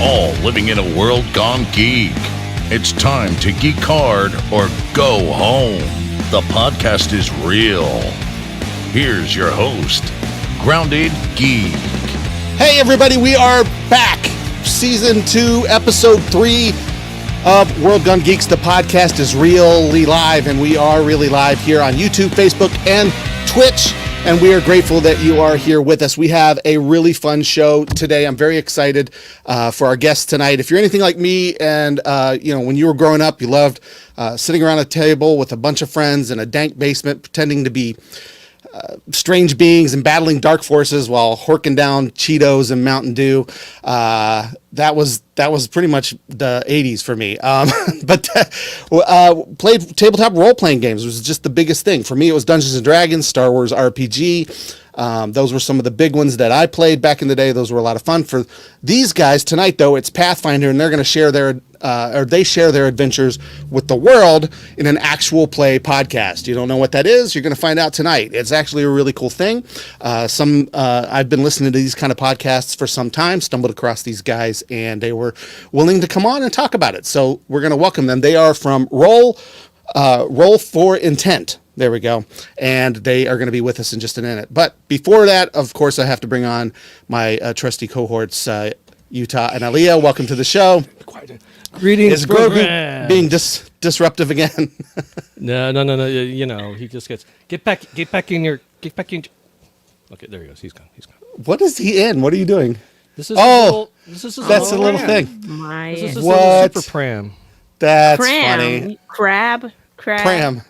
all living in a world gone geek. It's time to geek hard or go home. The podcast is real. Here's your host, Grounded Geek. Hey everybody, we are back. Season 2, Episode 3 of World Gun Geeks. The podcast is RealLY live, and we are really live here on YouTube, Facebook, and Twitch. And we are grateful that you are here with us. We have a really fun show today. I'm very excited for our guests tonight. If you're anything like me and, when you were growing up, you loved sitting around a table with a bunch of friends in a dank basement pretending to be strange beings and battling dark forces while horking down Cheetos and Mountain Dew. That was pretty much the 80s for me. But played tabletop role-playing games. It was just the biggest thing. For me, it was Dungeons & Dragons, Star Wars RPG. Those were some of the big ones that I played back in the day. Those were a lot of fun. For these guys tonight, though, it's Pathfinder, and they're going to share they share their adventures with the world in an actual play podcast. You don't know what that is? You're going to find out tonight. It's actually a really cool thing. I've been listening to these kind of podcasts for some time, stumbled across these guys, and they were willing to come on and talk about it. So we're going to welcome them. They are from Roll for Intent. There we go. And they are going to be with us in just a minute. But before that, of course, I have to bring on my trusty cohorts, Utah and Aaliyah. Welcome to the show. Greetings, Is Grogu being disruptive again? No. You know, he just get back in. Okay, there he goes. He's gone. What is he in? What are you doing? This is that's a little thing. This is his little super pram. That's funny. Crab. Pram.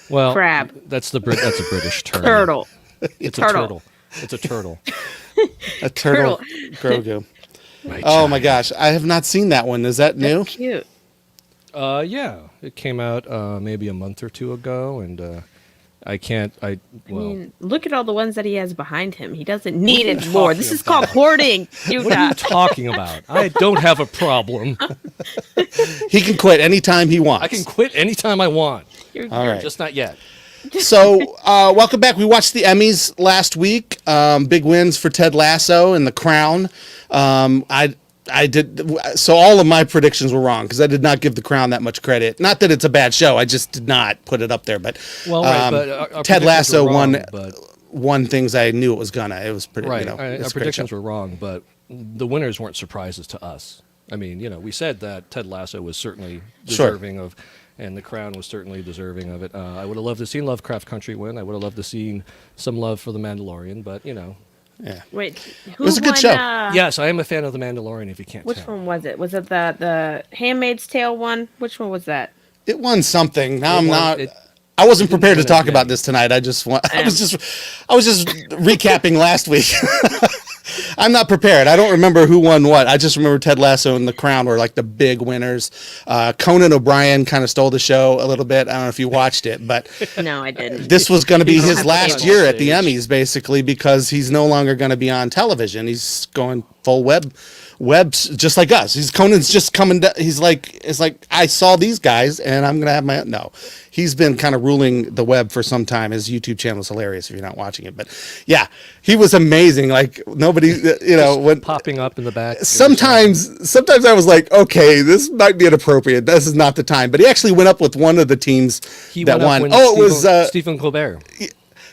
Well, Crab. That's a British term. Turtle. It's a turtle. It's a turtle. A turtle. Grogu. Oh my gosh, I have not seen that one. Is that new? That's cute. Yeah, it came out maybe a month or two ago, and I mean, look at all the ones that he has behind him. He doesn't need it more. This is called hoarding, Utah. What are you talking about? I don't have a problem. He can quit anytime he wants. I can quit anytime I want. All right. Just not yet. So, welcome back. We watched the Emmys last week. Big wins for Ted Lasso and The Crown. I did. So all of my predictions were wrong because I did not give The Crown that much credit. Not that it's a bad show. I just did not put it up there. But, our Ted Lasso wrong, won things I knew it was gonna. It was pretty. Right. Our predictions were wrong, but the winners weren't surprises to us. I mean, we said that Ted Lasso was certainly deserving of. And The Crown was certainly deserving of it. I would have loved to have seen Lovecraft Country win. I would have loved to have seen some love for The Mandalorian, but, Yeah. Wait, it was a good show. Yes, I am a fan of The Mandalorian, if you can't Which tell. one was it? Was it the Handmaid's Tale one? Which one was that? It won something. Now I wasn't prepared to talk about this tonight. I was just recapping last week. I'm not prepared. I don't remember who won what. I just remember Ted Lasso and The Crown were like the big winners. Conan O'Brien kind of stole the show a little bit. I don't know if you watched it, but No, I didn't. this was going to be his last year at the Emmys, basically, because he's no longer going to be on television. He's going full web, just like us. Conan's just coming. He's like, it's like I saw these guys, and I'm going to have my no. He's been kind of ruling the web for some time. His YouTube channel is hilarious if you're not watching it. But yeah, he was amazing. Like nobody, when popping up in the back. Sometimes I was like, okay, this might be inappropriate. This is not the time. But he actually went up with one of the teams that won. It was Stephen Colbert.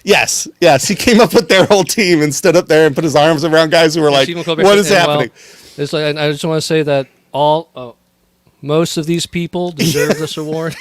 Yes. He came up with their whole team and stood up there and put his arms around guys who were like, what is happening? It's like, I just want to say that most of these people deserve this award.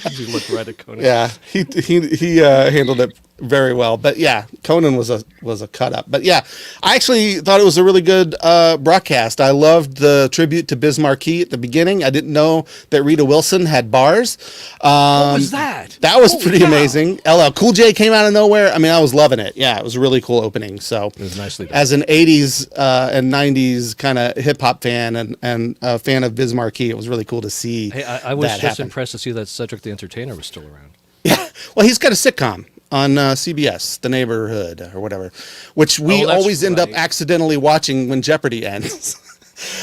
You look right at Conan. Yeah, he handled it very well. But yeah, Conan was a cut up. But yeah, I actually thought it was a really good broadcast. I loved the tribute to Biz Markie at the beginning. I didn't know that Rita Wilson had bars. What was that? That was pretty amazing. LL Cool J came out of nowhere. I mean, I was loving it. Yeah, it was a really cool opening. So it was nicely done. As an 80s and 90s kind of hip hop fan and a fan of Biz Markie, it was really cool to see. Hey, I was just impressed to see that Cedric the Entertainer was still around. Yeah, well, he's got a sitcom on CBS, The Neighborhood or whatever, which we always end up accidentally watching when Jeopardy ends.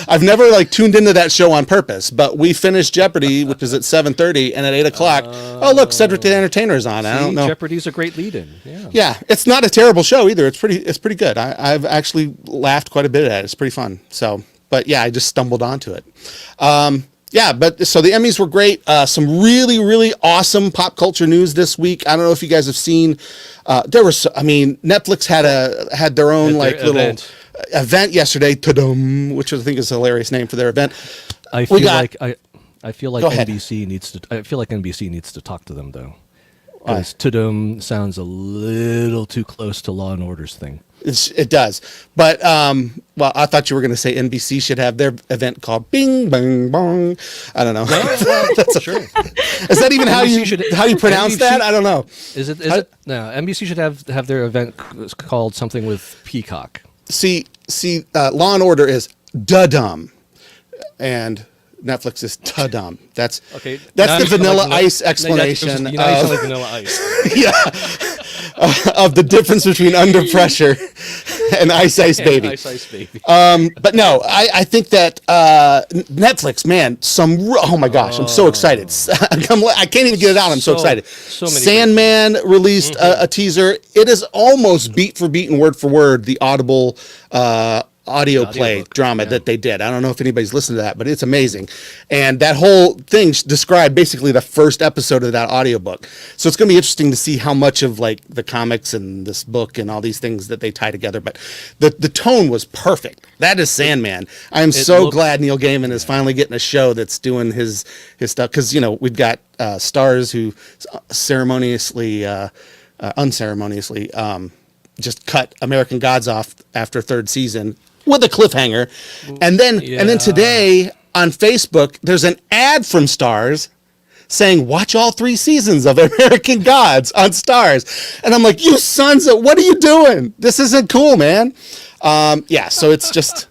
I've never tuned into that show on purpose, but we finished Jeopardy, which is at 7:30, and at 8 o'clock, oh look, Cedric the Entertainer is on. I don't know. Jeopardy's a great lead-in. Yeah, it's not a terrible show either. It's pretty good. I've actually laughed quite a bit at it. It's pretty fun. So but yeah, I just stumbled onto it. Yeah, but so the Emmys were great. Some really, really awesome pop culture news this week. I don't know if you guys have seen. Netflix had their own little event yesterday, ta-dum, which I think is a hilarious name for their event. I feel like NBC needs to talk to them though. Because ta-dum sounds a little too close to Law and Order's thing. It does. But, I thought you were going to say NBC should have their event called Bing Bang Bong. I don't know. That's true. Is that even how you pronounce NBC, that? I don't know. Is it? No, NBC should have their event called something with Peacock. See, Law and Order is da-dum. And Netflix is ta-dum. That's the Vanilla Ice explanation. You sound like Vanilla Ice. Yeah. Of the difference between Under Pressure and Ice Baby. Ice Baby. But no, I think that Netflix, man, oh my gosh, I'm so excited. I can't even get it out. I'm so excited. So many Sandman released a teaser. It is almost beat for beat and word for word the Audible audio play drama that they did. I don't know if anybody's listened to that, but it's amazing. And that whole thing described basically the first episode of that audiobook. So it's going to be interesting to see how much of like the comics and this book and all these things that they tie together. But the tone was perfect. That is Sandman. I am so glad Neil Gaiman is finally getting a show that's doing his stuff. Because, we've got stars who unceremoniously just cut American Gods off after third season with a cliffhanger. And then today on Facebook, there's an ad from Starz saying, watch all 3 seasons of American Gods on Starz. And I'm like, you sons of, what are you doing? This isn't cool, man. So it's just,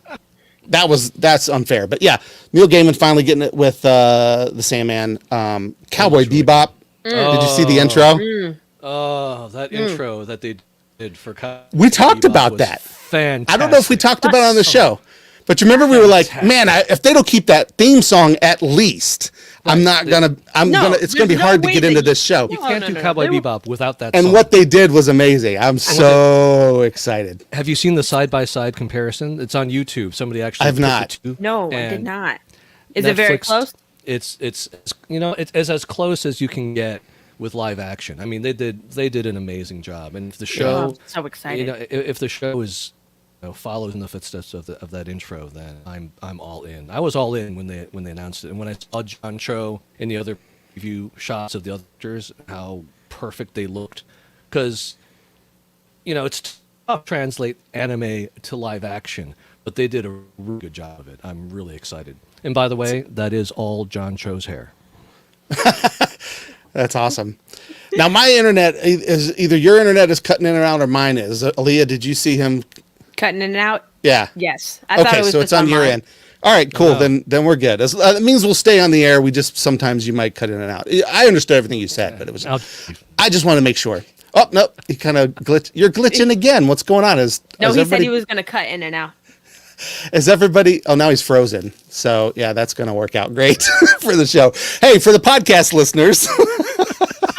that's unfair. But yeah, Neil Gaiman finally getting it with the Sandman. Cowboy Bebop. Did you see the intro? Oh, that intro that they did for we talked about that. Fantastic. I don't know if we talked about it on the show, but you remember we were like, man, if they don't keep that theme song at least, it's gonna be hard to get into this show. You can't do Cowboy Bebop without that song. And what they did was amazing. I'm so excited. Have you seen the side-by-side comparison? It's on YouTube. Somebody actually I've not. No, I did not. Is it very close? It's as close as you can get with live action. I mean, they did an amazing job. And if the show, I'm so excited. If the show is follows in the footsteps of that intro, then I'm all in. I was all in when they announced it, and when I saw John Cho in the other preview shots of the other actors, how perfect they looked, because it's tough to translate anime to live action, but they did a really good job of it. I'm really excited. And by the way, that is all John Cho's hair. That's awesome. Now my internet is either your internet is cutting in and out or mine is. Aaliyah, did you see him cutting in and out? Yeah. Yes. I thought it was so it's on your end. All right, cool. Then we're good. It means we'll stay on the air. We just sometimes you might cut in and out. I understood everything you said, but it was. I just want to make sure. Oh no, you kind of glitch. You're glitching again. What's going on? He said he was going to cut in and out. Is everybody? Oh, now he's frozen. So yeah, that's going to work out great for the show. Hey, for the podcast listeners.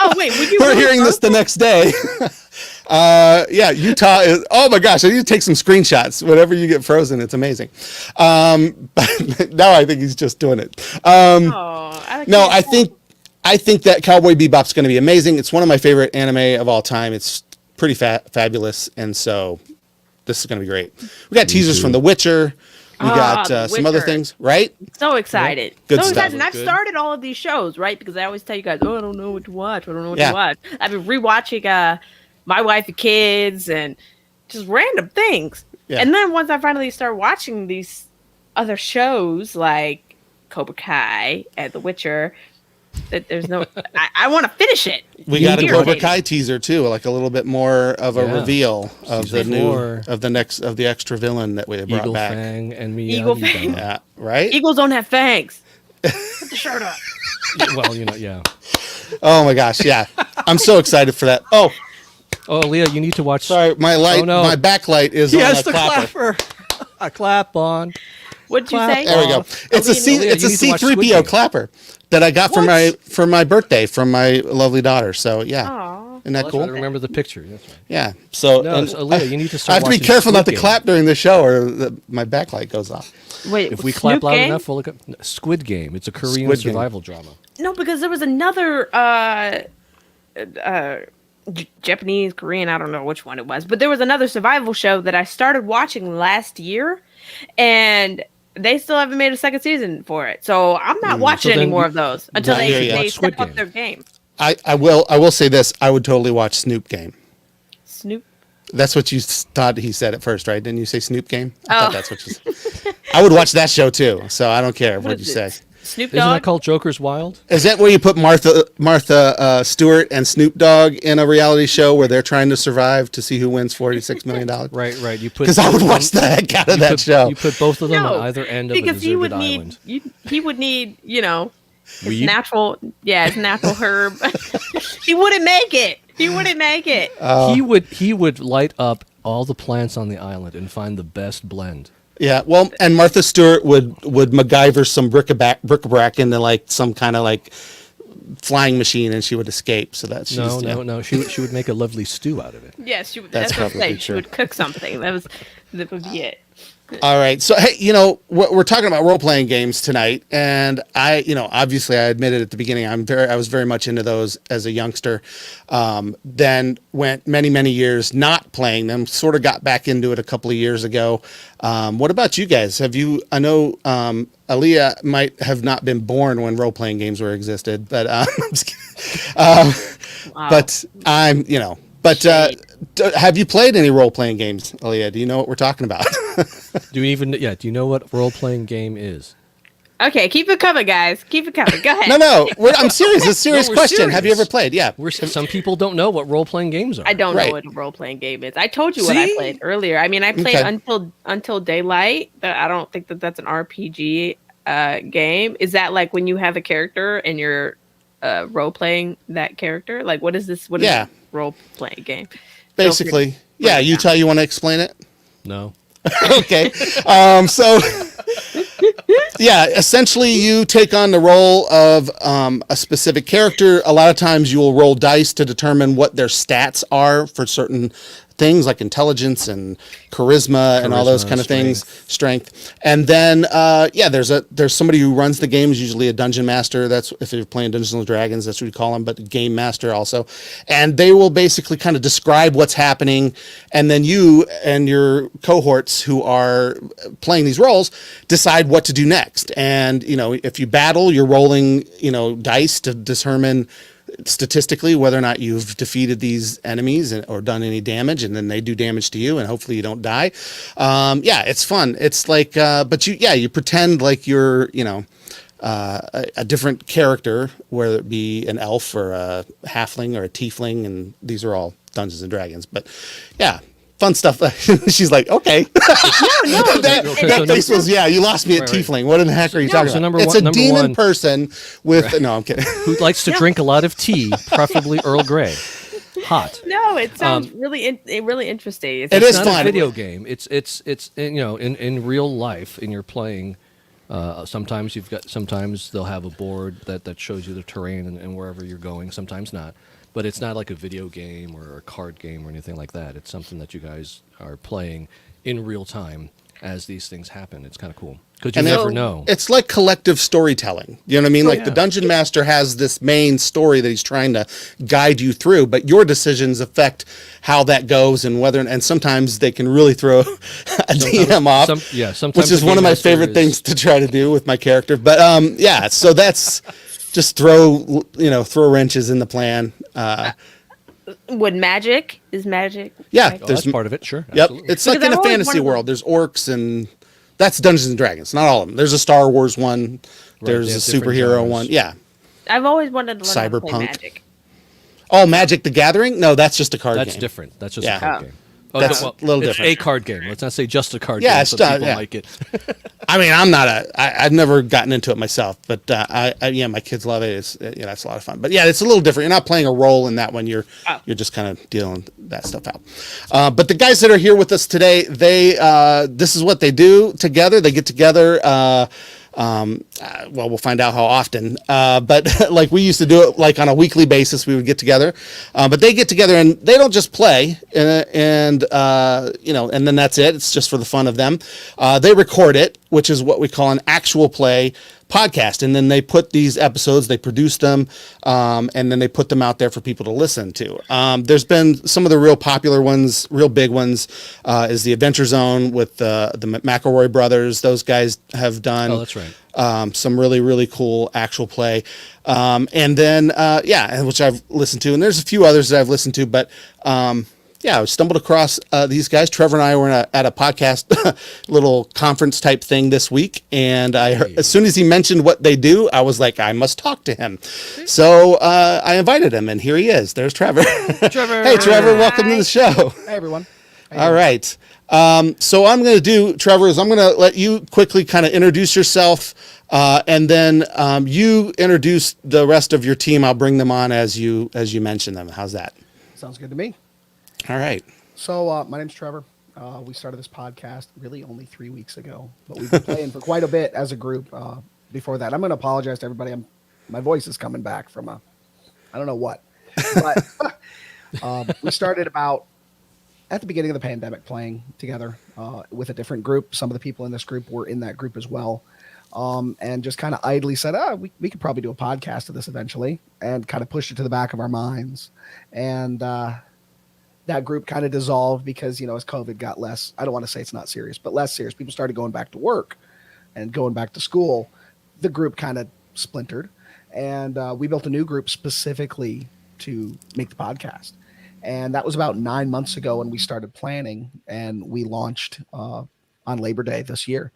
Oh wait, we're hearing this the next day. Utah is. Oh my gosh, I need to take some screenshots. Whenever you get frozen, it's amazing. But now I think he's just doing it. I think that Cowboy Bebop's going to be amazing. It's one of my favorite anime of all time. It's pretty fabulous, and so this is going to be great. We got teasers from The Witcher. We got some other things, right? So excited. Good stuff. Excited. And I've started all of these shows, right? Because I always tell you guys, I don't know what to watch. I don't know what to watch. I've been rewatching My Wife and Kids and just random things. Yeah. And then once I finally start watching these other shows like Cobra Kai and The Witcher, that there's no I want to finish it. We got a Cobra Kai teaser too, like a little bit more of a reveal of the extra villain that we brought Eagle back. Fang and Eagle Fang. Yeah, right? Eagles don't have fangs. Put the shirt up. Well, yeah. Oh my gosh, yeah. I'm so excited for that. Oh, Leah, you need to watch. Sorry, my light, my backlight is on a clapper. A clap on. What'd you say? There we go. It's a C3PO clapper that I got for my birthday from my lovely daughter. So yeah. Aww. Isn't that cool? I remember the picture. That's right. Yeah. So, Aaliyah, you need to I start have to be watching careful not to Squid clap during the show, or my backlight goes off. Wait, If we clap loud Game? enough, we'll look up Squid Game. It's a Korean Squid Game. survival drama. No, because there was another Japanese, Korean, I don't know which one it was, but there was another survival show that I started watching last year, and they still haven't made a second season for it. So I'm not watching any more of those until they step up their game. I will say this. I would totally watch Snoop Game. Snoop? That's what you thought he said at first, right? Didn't you say Snoop Game? I thought that's what you said. I would watch that show too, so I don't care what you say. Snoop Dogg? Isn't that called Joker's Wild? Is that where you put Martha Stewart and Snoop Dogg in a reality show where they're trying to survive to see who wins $46 million? Right. Because I would watch the heck out of that show. You put both of them on either end of a deserted island. He would need, his natural herb. He wouldn't make it. He would light up all the plants on the island and find the best blend. Yeah, well, and Martha Stewart would MacGyver some bric-a-brac into like some kind of like flying machine, and she would escape. So that's no. She would make a lovely stew out of it. Yes, she would. That's what I'm saying. She would cook something. That would be it. All right. So, hey, we're talking about role-playing games tonight, and obviously I admitted at the beginning I was very much into those as a youngster. Then went many, many years not playing them, sort of got back into it a couple of years ago. What about you guys? I know Aaliyah might have not been born when role-playing games were existed, but I'm just kidding. Wow. But have you played any role-playing games, Aaliyah? Do you know what we're talking about? Do you know what role-playing game is? Okay, keep it coming, guys. Keep it coming. Go ahead. No, I'm serious. It's a serious question. Serious. Have you ever played? Yeah. Some people don't know what role-playing games are. I don't know what a role-playing game is. I told you what I played earlier. I mean, I played Until Daylight. I don't think that's an RPG game. Is that like when you have a character and you're role-playing that character? Like, what is this? What is this role-playing game? Basically. Yeah, Utah, you want to explain it? No. Okay. Essentially you take on the role of a specific character. A lot of times you will roll dice to determine what their stats are for certain things like intelligence and charisma and all those kind of things, strength. And then, there's somebody who runs the games, usually a dungeon master. That's if you're playing Dungeons and Dragons, that's what we call them, but game master also. And they will basically kind of describe what's happening. And then you and your cohorts who are playing these roles decide what to do next. And, if you battle, you're rolling, dice to determine statistically whether or not you've defeated these enemies or done any damage, and then they do damage to you, and hopefully you don't die. It's fun. It's like but you pretend like you're a different character, whether it be an elf or a halfling or a tiefling, and these are all Dungeons and Dragons. But fun stuff. She's like, okay. That face was, you lost me at tiefling. What in the heck are you talking about? It's a demon person with, no, I'm kidding. Who likes to drink a lot of tea, preferably Earl Grey. Hot. No, it sounds really interesting. It is not a video game. It's in real life, and you're playing. Sometimes they'll have a board that shows you the terrain and wherever you're going. Sometimes not. But it's not like a video game or a card game or anything like that. It's something that you guys are playing in real time as these things happen. It's kind of cool because you never know. It's like collective storytelling. You know what I mean? The dungeon master has this main story that he's trying to guide you through, but your decisions affect how that goes and whether. And sometimes they can really throw a DM off. Sometimes which is one of my favorite things to try to do with my character. But so that's. Just throw wrenches in the plan. Would magic? Is magic? Yeah, that's part of it. Sure. Yep, Absolutely. it's like in a fantasy world. There's orcs and that's Dungeons and Dragons. Not all of them. There's a Star Wars one. There's a superhero one. Yeah. I've always wanted to learn how to play Cyberpunk. Magic. Oh, Magic the Gathering? No, that's just a card game. That's different. That's just a card game. That's a little different. It's a card game. Let's not say just a card game. It's people like it. I mean, I've never gotten into it myself, but my kids love it. It's a lot of fun. But it's a little different. You're not playing a role in that one. You're just kind of dealing that stuff out. But the guys that are here with us today, this is what they do together. They get together well, we'll find out how often. But like we used to do it like on a weekly basis, we would get together. But they get together and they don't just play and then that's it. It's just for the fun of them. They record it, which is what we call an actual play podcast. And then they put these episodes, they produce them, and then they put them out there for people to listen to. There's been some of the real popular ones, real big ones, is the Adventure Zone with the McElroy brothers. Those guys have done. Oh, that's right. Some really, really cool actual play. And then, which I've listened to. And there's a few others that I've listened to, but I stumbled across these guys. Trevor and I were at a podcast little conference type thing this week. And as soon as he mentioned what they do, I was like, I must talk to him. So I invited him, and here he is. There's Trevor. Trevor. Hey, Trevor, welcome to the show. Hey, everyone. All right. So I'm going to do, Trevor, is I'm going to let you quickly kind of introduce yourself, and then you introduce the rest of your team. I'll bring them on as you mention them. How's that? Sounds good to me. All right. So my name's Trevor. We started this podcast really only 3 weeks ago, but we've been playing for quite a bit as a group before that. I'm going to apologize to everybody. My voice is coming back from I don't know what. But we started about at the beginning of the pandemic playing together with a different group. Some of the people in this group were in that group as well. And just kind of idly said, we could probably do a podcast of this eventually, and kind of pushed it to the back of our minds. And that group kind of dissolved because, as COVID got less, I don't want to say it's not serious, but less serious. People started going back to work and going back to school. The group kind of splintered, and we built a new group specifically to make the podcast. And that was about 9 months ago when we started planning, and we launched on Labor Day this year.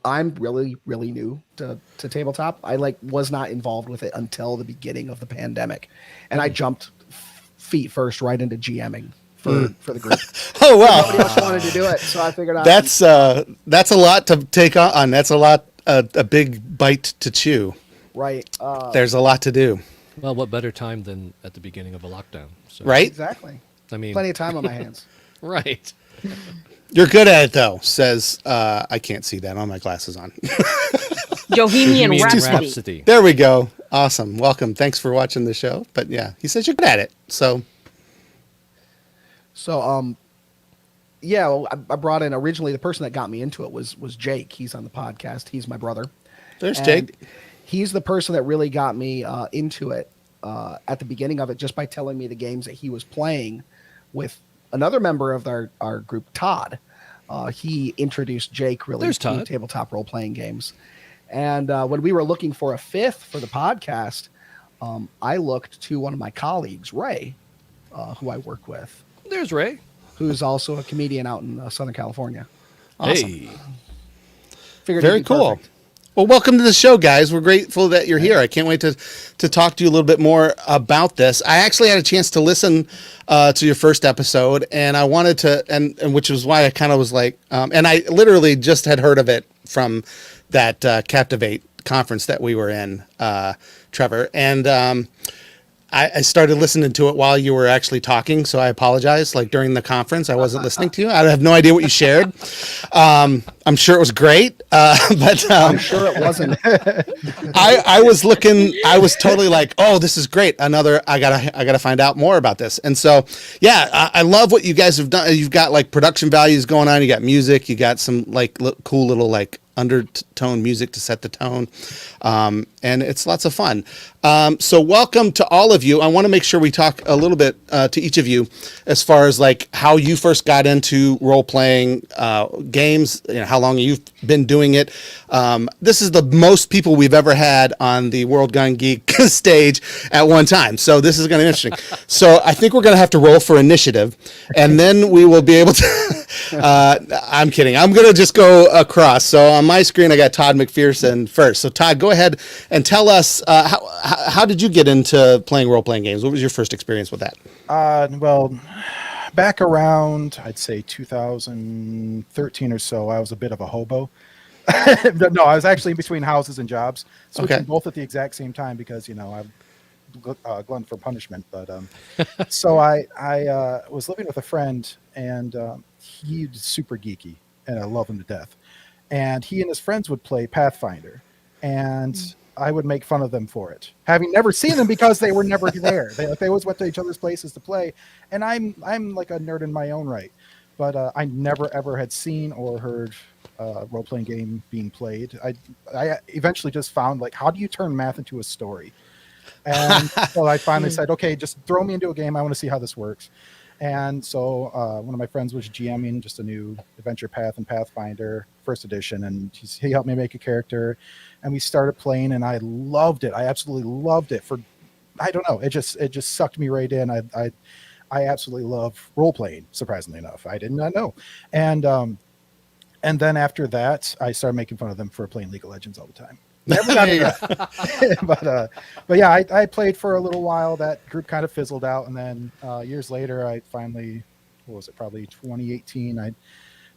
I'm really, really new to Tabletop. I was not involved with it until the beginning of the pandemic, and I jumped feet first right into GMing for the group. Oh wow! Nobody else wanted to do it, so I figured out that's a lot to take on. That's a big bite to chew. Right. There's a lot to do. Well, what better time than at the beginning of a lockdown? So, right? Exactly. I mean, plenty of time on my hands. Right. You're good at it, though, says, I can't see that on my glasses on. Bohemian Rhapsody. Rhapsody. There we go. Awesome. Welcome. Thanks for watching the show. But yeah, he says you're good at it. So, I brought in originally the person that got me into it was Jake. He's on the podcast. He's my brother. There's Jake. He's the person that really got me into it at the beginning of it, just by telling me the games that he was playing with another member of our group, Todd. He introduced Jake really to tabletop role-playing games. And when we were looking for a fifth for the podcast, I looked to one of my colleagues, Ray, who I work with. There's Ray. Who's also a comedian out in Southern California. Awesome. Hey. Very cool. Perfect. Well, welcome to the show, guys. We're grateful that you're here. I can't wait to talk to you a little bit more about this. I actually had a chance to listen to your first episode, and I wanted to, and which was why I kind of was like, and I literally just had heard of it from that Captivate conference that we were in, Trevor, and I started listening to it while you were actually talking, so I apologize. Like during the conference, I wasn't listening to you. I have no idea what you shared. I'm sure it was great, but I'm sure it wasn't. I was looking. I was totally like, "Oh, this is great! I gotta find out more about this." And so, yeah, I love what you guys have done. You've got like production values going on. You got music. You got some like cool little like undertone music to set the tone, and it's lots of fun. So welcome to all of you. I want to make sure we talk a little bit to each of you as far as like how you first got into role-playing games, how long you've been doing it. This is the most people we've ever had on the World Gone Geek stage at one time, so this is going to be interesting. So I think we're going to have to roll for initiative, and then we will be able to I'm kidding. I'm going to just go across. So on my screen, I got Todd McPherson first. So Todd, go ahead and tell us how did you get into playing role-playing games? What was your first experience with that? Well, back around, I'd say 2013 or so, I was a bit of a hobo. No, I was actually in between houses and jobs, switching both at the exact same time because, I'm glutton for punishment. But so I was living with a friend, and he's super geeky, and I love him to death. and he and his friends would play Pathfinder, and I would make fun of them for it, having never seen them because they were never there. They always went to each other's places to play, and I'm like a nerd in my own right, but I never ever had seen or heard a role-playing game being played. I eventually just found, like, how do you turn math into a story? And so I finally said, okay, just throw me into a game. I want to see how this works. And so one of my friends was GMing just a new adventure path in Pathfinder first edition, and he helped me make a character, and we started playing, and I loved it. I absolutely loved it. I don't know, it just sucked me right in. I absolutely love role playing. Surprisingly enough, I did not know. And then after that, I started making fun of them for playing League of Legends all the time. Never got that. but yeah, I played for a little while. That group kind of fizzled out, and then years later, I finally, what was it, probably 2018,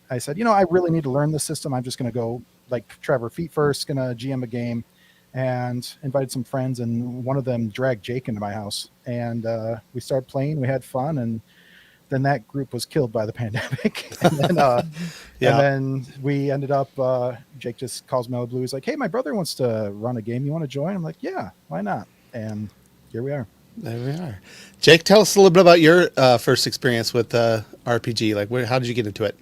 I said, I really need to learn this system. I'm just going to go, like Trevor, feet first, going to GM a game, and invited some friends, and one of them dragged Jake into my house, and we started playing. We had fun, and then that group was killed by the pandemic. And then we ended up, Jake just calls me out of the blue. He's like, hey, my brother wants to run a game. You want to join? I'm like, yeah, why not? And here we are. There we are. Jake, tell us a little bit about your first experience with RPG. Like, how did you get into it?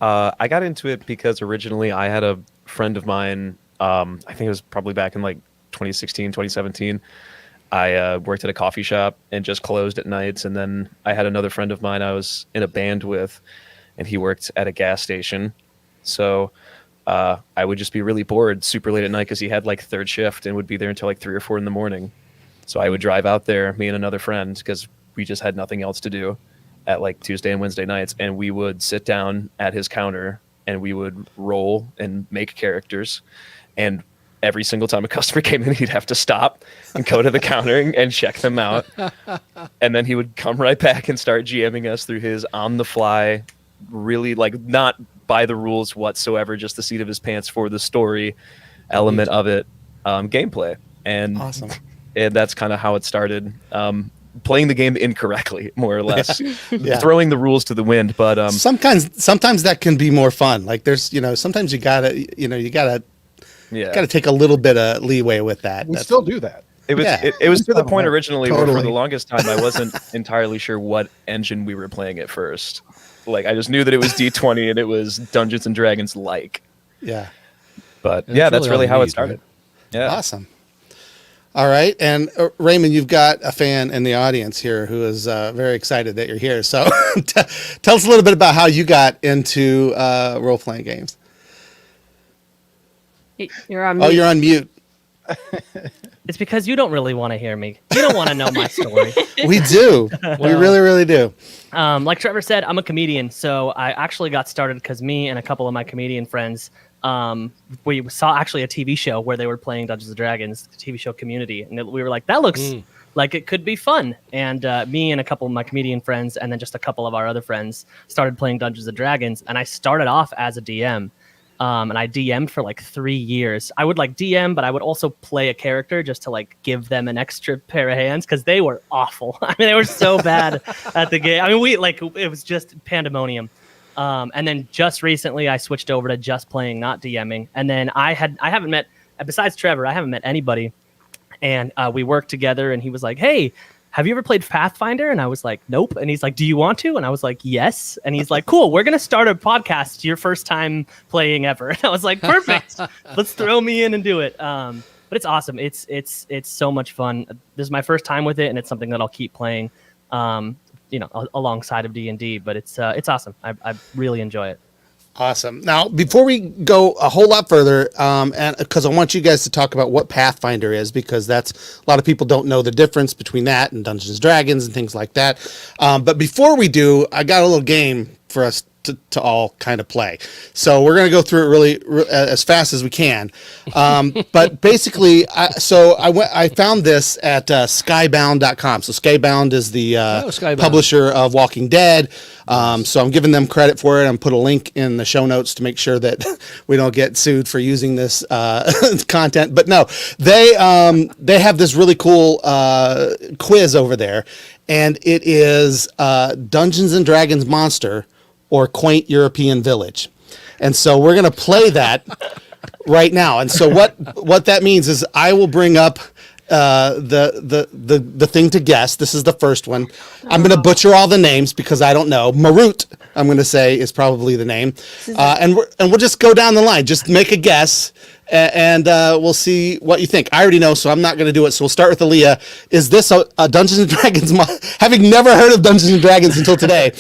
I got into it because originally I had a friend of mine, I think it was probably back in like 2016, 2017. I worked at a coffee shop and just closed at nights. And then I had another friend of mine I was in a band with, and he worked at a gas station. So I would just be really bored super late at night because he had like third shift and would be there until like 3 or 4 in the morning. So I would drive out there, me and another friend, because we just had nothing else to do at like Tuesday and Wednesday nights. And we would sit down at his counter and we would roll and make characters. And every single time a customer came in, he'd have to stop and go to the counter and check them out. And then he would come right back and start GMing us through his on-the-fly, really like not by the rules whatsoever, just the seat of his pants for the story element of it, gameplay. And awesome. And that's kind of how it started. Playing the game incorrectly, more or less, throwing the rules to the wind. But sometimes that can be more fun. Like there's, sometimes you gotta take a little bit of leeway with that. We still do that. It was to the point originally where for the longest time I wasn't entirely sure what engine we were playing at first. Like I just knew that it was D20 and it was Dungeons and Dragons like. Yeah. But yeah, that's really how it started. Right? Yeah. Awesome. All right. And Raymond, you've got a fan in the audience here who is very excited that you're here. So tell us a little bit about how you got into role-playing games. You're on mute. Oh, you're on mute. It's because you don't really want to hear me. You don't want to know my story. We do. We really, really do. Like Trevor said, I'm a comedian. So I actually got started because me and a couple of my comedian friends, we saw actually a TV show where they were playing Dungeons and Dragons, the TV show Community. And we were like, that looks like it could be fun. And me and a couple of my comedian friends, and then just a couple of our other friends started playing Dungeons and Dragons. And I started off as a DM. And I DM'd for like 3 years. I would like DM, but I would also play a character just to like give them an extra pair of hands because they were awful. I mean, they were so bad at the game. I mean, it was just pandemonium. And then just recently I switched over to just playing, not DMing. And then I haven't met, besides Trevor, I haven't met anybody. And we worked together and he was like, hey, have you ever played Pathfinder? And I was like, nope. And he's like, do you want to? And I was like, yes. And he's like, cool, we're going to start a podcast, your first time playing ever. And I was like, perfect. Let's throw me in and do it. But it's awesome. It's so much fun. This is my first time with it, and it's something that I'll keep playing, alongside of D&D. But it's awesome. I really enjoy it. Awesome. Now, before we go a whole lot further, and because I want you guys to talk about what Pathfinder is, because that's a lot of people don't know the difference between that and Dungeons and Dragons and things like that. But before we do, I got a little game for us to all kind of play. So we're going to go through it really as fast as we can. But basically, I found this at skybound.com. So Skybound is the publisher of Walking Dead. So I'm giving them credit for it. I'm put a link in the show notes to make sure that we don't get sued for using this content. But no, they have this really cool quiz over there, and it is Dungeons and Dragons Monster or Quaint European Village. And so we're going to play that right now. And so what that means is I will bring up the thing to guess. This is the first one. I'm going to butcher all the names because I don't know. Marut, I'm going to say, is probably the name. And we'll just go down the line. Just make a guess. And we'll see what you think. I already know, so I'm not going to do it. So we'll start with Aaliyah. Is this a Dungeons and Dragons? Having never heard of Dungeons and Dragons until today,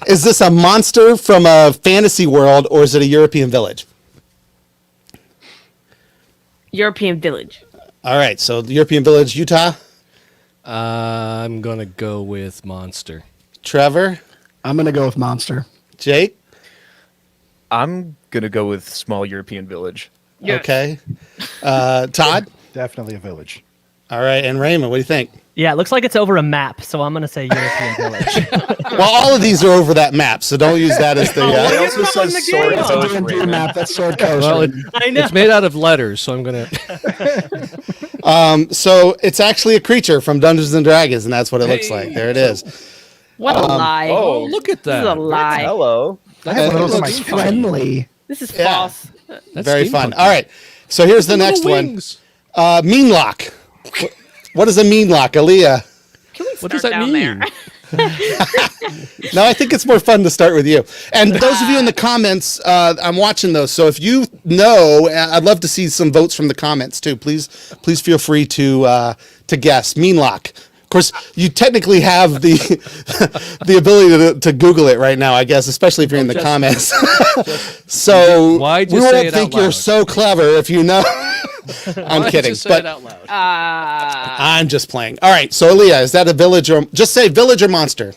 is this a monster from a fantasy world, or is it a European village? European village. All right, so the European village, Utah. I'm gonna go with monster. Trevor. I'm gonna go with monster. Jake. I'm gonna go with small European village. Yes. Okay. Todd. Definitely a village. All right, and Raymond, what do you think? Yeah, it looks like it's over a map, so I'm gonna say European village. Well, all of these are over that map, so don't use that as the. It also says sword coast. D&D map, that's Sword Coast. Well, I know. it's made out of letters, so I'm gonna. So it's actually a creature from Dungeons and Dragons, and that's what it looks like. There it is. What a lie. Oh, look at This is a that! lie. Hello. I have one of those in my That's friendly. This is Yeah. false. That's Very fun. steampunk. All right, so here's the next Wings. one. Mean lock. What is a mean lock, Aaliyah? Can we What start does that down mean? there? No, I think it's more fun to start with you. And those of you in the comments, I'm watching those. So if you know, I'd love to see some votes from the comments too. Please feel free to guess. Mean lock. Of course, you technically have the the ability to Google it right now, I guess, especially if you're in the comments. So Why'd we you say won't it think out you're loud? so clever if you know. I'm Why'd kidding, you say but it out loud? I'm just playing. All right, so Aaliyah, is that a village or just say village or monster?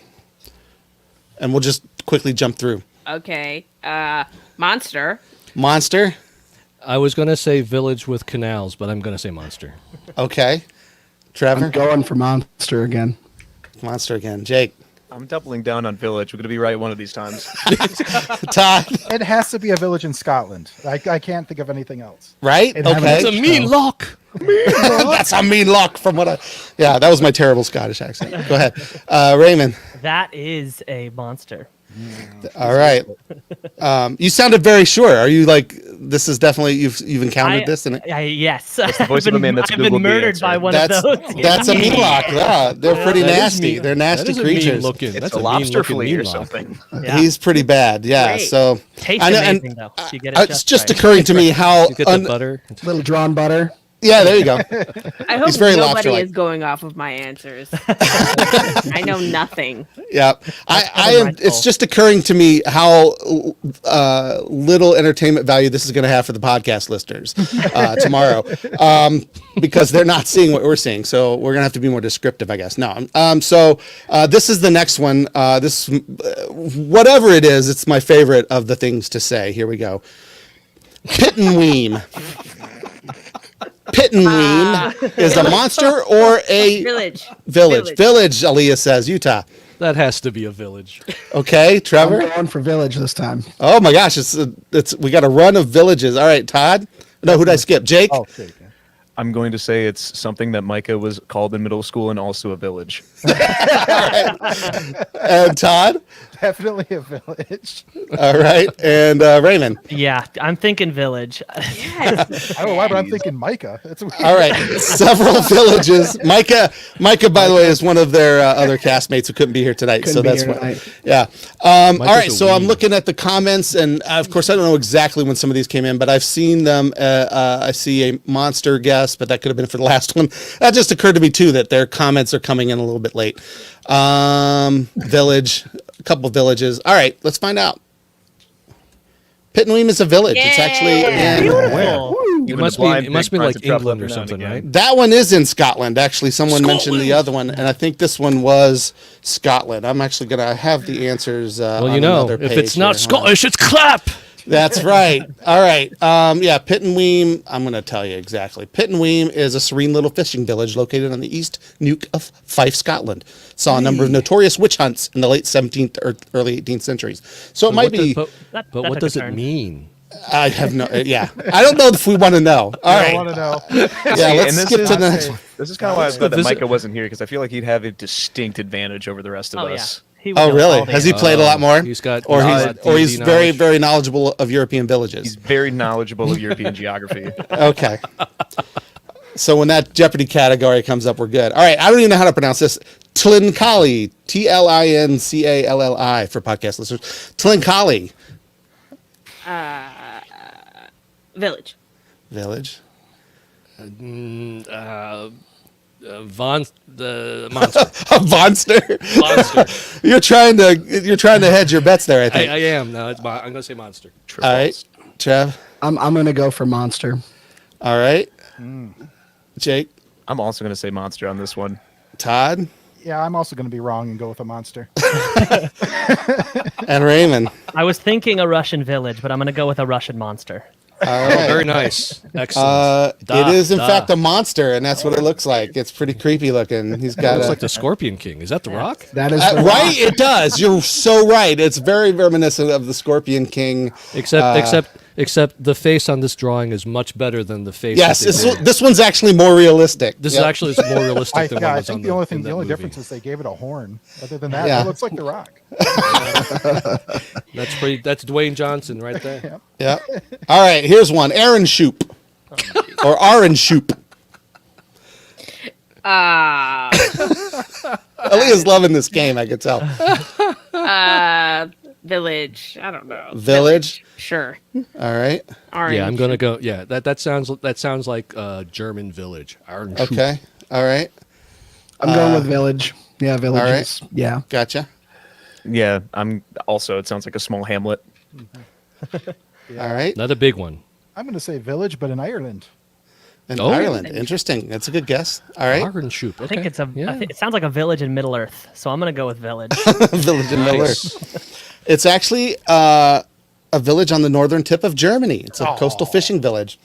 And we'll just quickly jump through. Okay. Monster. Monster. I was gonna say village with canals, but I'm gonna say monster. Okay. Trevor. I'm going for monster again. Monster again. Jake. I'm doubling down on village. We're gonna be right one of these times. Todd. It has to be a village in Scotland. I can't think of anything else. Right? It has Okay. an It's a mean lock. That's a mean lock from what I. Yeah, that was my terrible Scottish accent. Go ahead. Raymond. That is a monster. All right. You sounded very sure. Are you like, this is definitely, you've encountered this? And Yes. the voice of a man that's I've Googled been the murdered answer. by one that's, of those. that's a mean lock. Yeah, they're pretty That is nasty. mean. They're nasty That is a creatures. mean looking. It's That's a mean lobster looking flea mean or lock. something. Yeah. He's pretty bad. Yeah. Great. So Tastes I know, amazing, though. You get it it's just just right. occurring to me how. You get the butter. Little drawn butter. Yeah, there you go. I hope He's very nobody lobster-like. is going off of my answers. I know nothing. Yeah, I am. mindful. It's just occurring to me how little entertainment value this is going to have for the podcast listeners tomorrow, because they're not seeing what we're seeing. So we're going to have to be more descriptive, I guess. No. So this is the next one. This, whatever it is, it's my favorite of the things to say. Here we go. Pittenweem. Pittenweem is a monster or a Village. village. Village, Aaliyah says. Utah. That has to be a village. Okay, I'm Trevor. going for village this time. Oh my gosh, it's we got a run of villages. All right, Todd. No, who did I skip? Jake. Oh, okay. I'm going to say it's something that Micah was called in middle school and also a village. And Todd. Definitely a village. All right, and Raymond. Yeah, I'm thinking village. Yes. I don't know why, but I'm thinking Micah. It's weird. All right, several villages. Micah, by the way, is one of their other castmates who couldn't be here tonight. Couldn't So be that's here what. tonight. Yeah. All right, a so I'm weed. looking at the comments, and of course I don't know exactly when some of these came in, but I've seen them. I see a monster guess, but that could have been for the last one. That just occurred to me too that their comments are coming in a little bit late. Village, a couple of villages. All right, let's find out. Pittenweem is a village. It's actually in. Beautiful. It must be like England or something, right? That one is in Scotland. Actually, someone mentioned the other one, and I think this one was Scotland. I'm actually gonna have the answers. Well, on you know, another if page it's not here. Hold on. Scottish, it's clap. That's right. All right. Yeah, Pittenweem. I'm going to tell you exactly. Pittenweem is a serene little fishing village located on the east nuke of Fife, Scotland. Saw a number of notorious witch hunts in the late 17th or early 18th centuries. So it might be. But That what took does a it turn. mean? I have no. Yeah, I don't know if we want to know. All I right. want to know. Yeah, let's and this skip is- to the next one. This is kind of why I was glad that visit- Micah wasn't here, because I feel like he'd have a distinct advantage over the rest of Oh, yeah. us. He would Oh, know really? all the Has he answers. played a lot more? He's got, or he's very, knowledge. very knowledgeable of European villages. He's very knowledgeable of European geography. Okay. So when that Jeopardy category comes up, we're good. All right. I don't even know how to pronounce this. Tlincalli. Tlincalli for podcast listeners. Tlincalli. Village. Village. The monster. A monster. Monster. You're trying to hedge your bets there, I think. I am. No, I'm going to say monster. All right. Trev. I'm gonna go for monster. All right. Jake. I'm also going to say monster on this one. Todd. Yeah, I'm also going to be wrong and go with a monster. And Raymond. I was thinking a Russian village, but I'm going to go with a Russian monster. All right. Very nice. Excellent. It is in fact a monster, and that's what it looks like. It's pretty creepy looking. He's got looks like the Scorpion King. Is that the Rock? That is right. It does. You're so right. It's very reminiscent of the Scorpion King. Except the face on this drawing is much better than the face. Yes, that they did. this one's actually more realistic. This is actually more realistic than what I was on think the only movie. difference is they gave it a horn. Other than that, Yeah. it looks like the Rock. That's Dwayne Johnson right there. Yeah. All right. Here's one. Aaron Shoop. Or Aaron Shoop. Aaliyah's loving this game, I could tell. Village. I don't know. Village? Sure. All right. Orange. Yeah, I'm gonna go. Yeah, that sounds like German village. Iron Shoop. Okay. All right. I'm going with village. Yeah, village. all right. is- Yeah. Gotcha. Yeah, I'm also. It sounds like a small hamlet. All right. Not a big one. I'm going to say village, but in Ireland. In Oh. Ireland. Interesting. That's a good guess. All right. Iron Shoop. Okay. I think it's Yeah. it sounds like a village in Middle Earth, so I'm going to go with village. Village in Middle Earth. It's actually a village on the northern tip of Germany. It's a coastal fishing village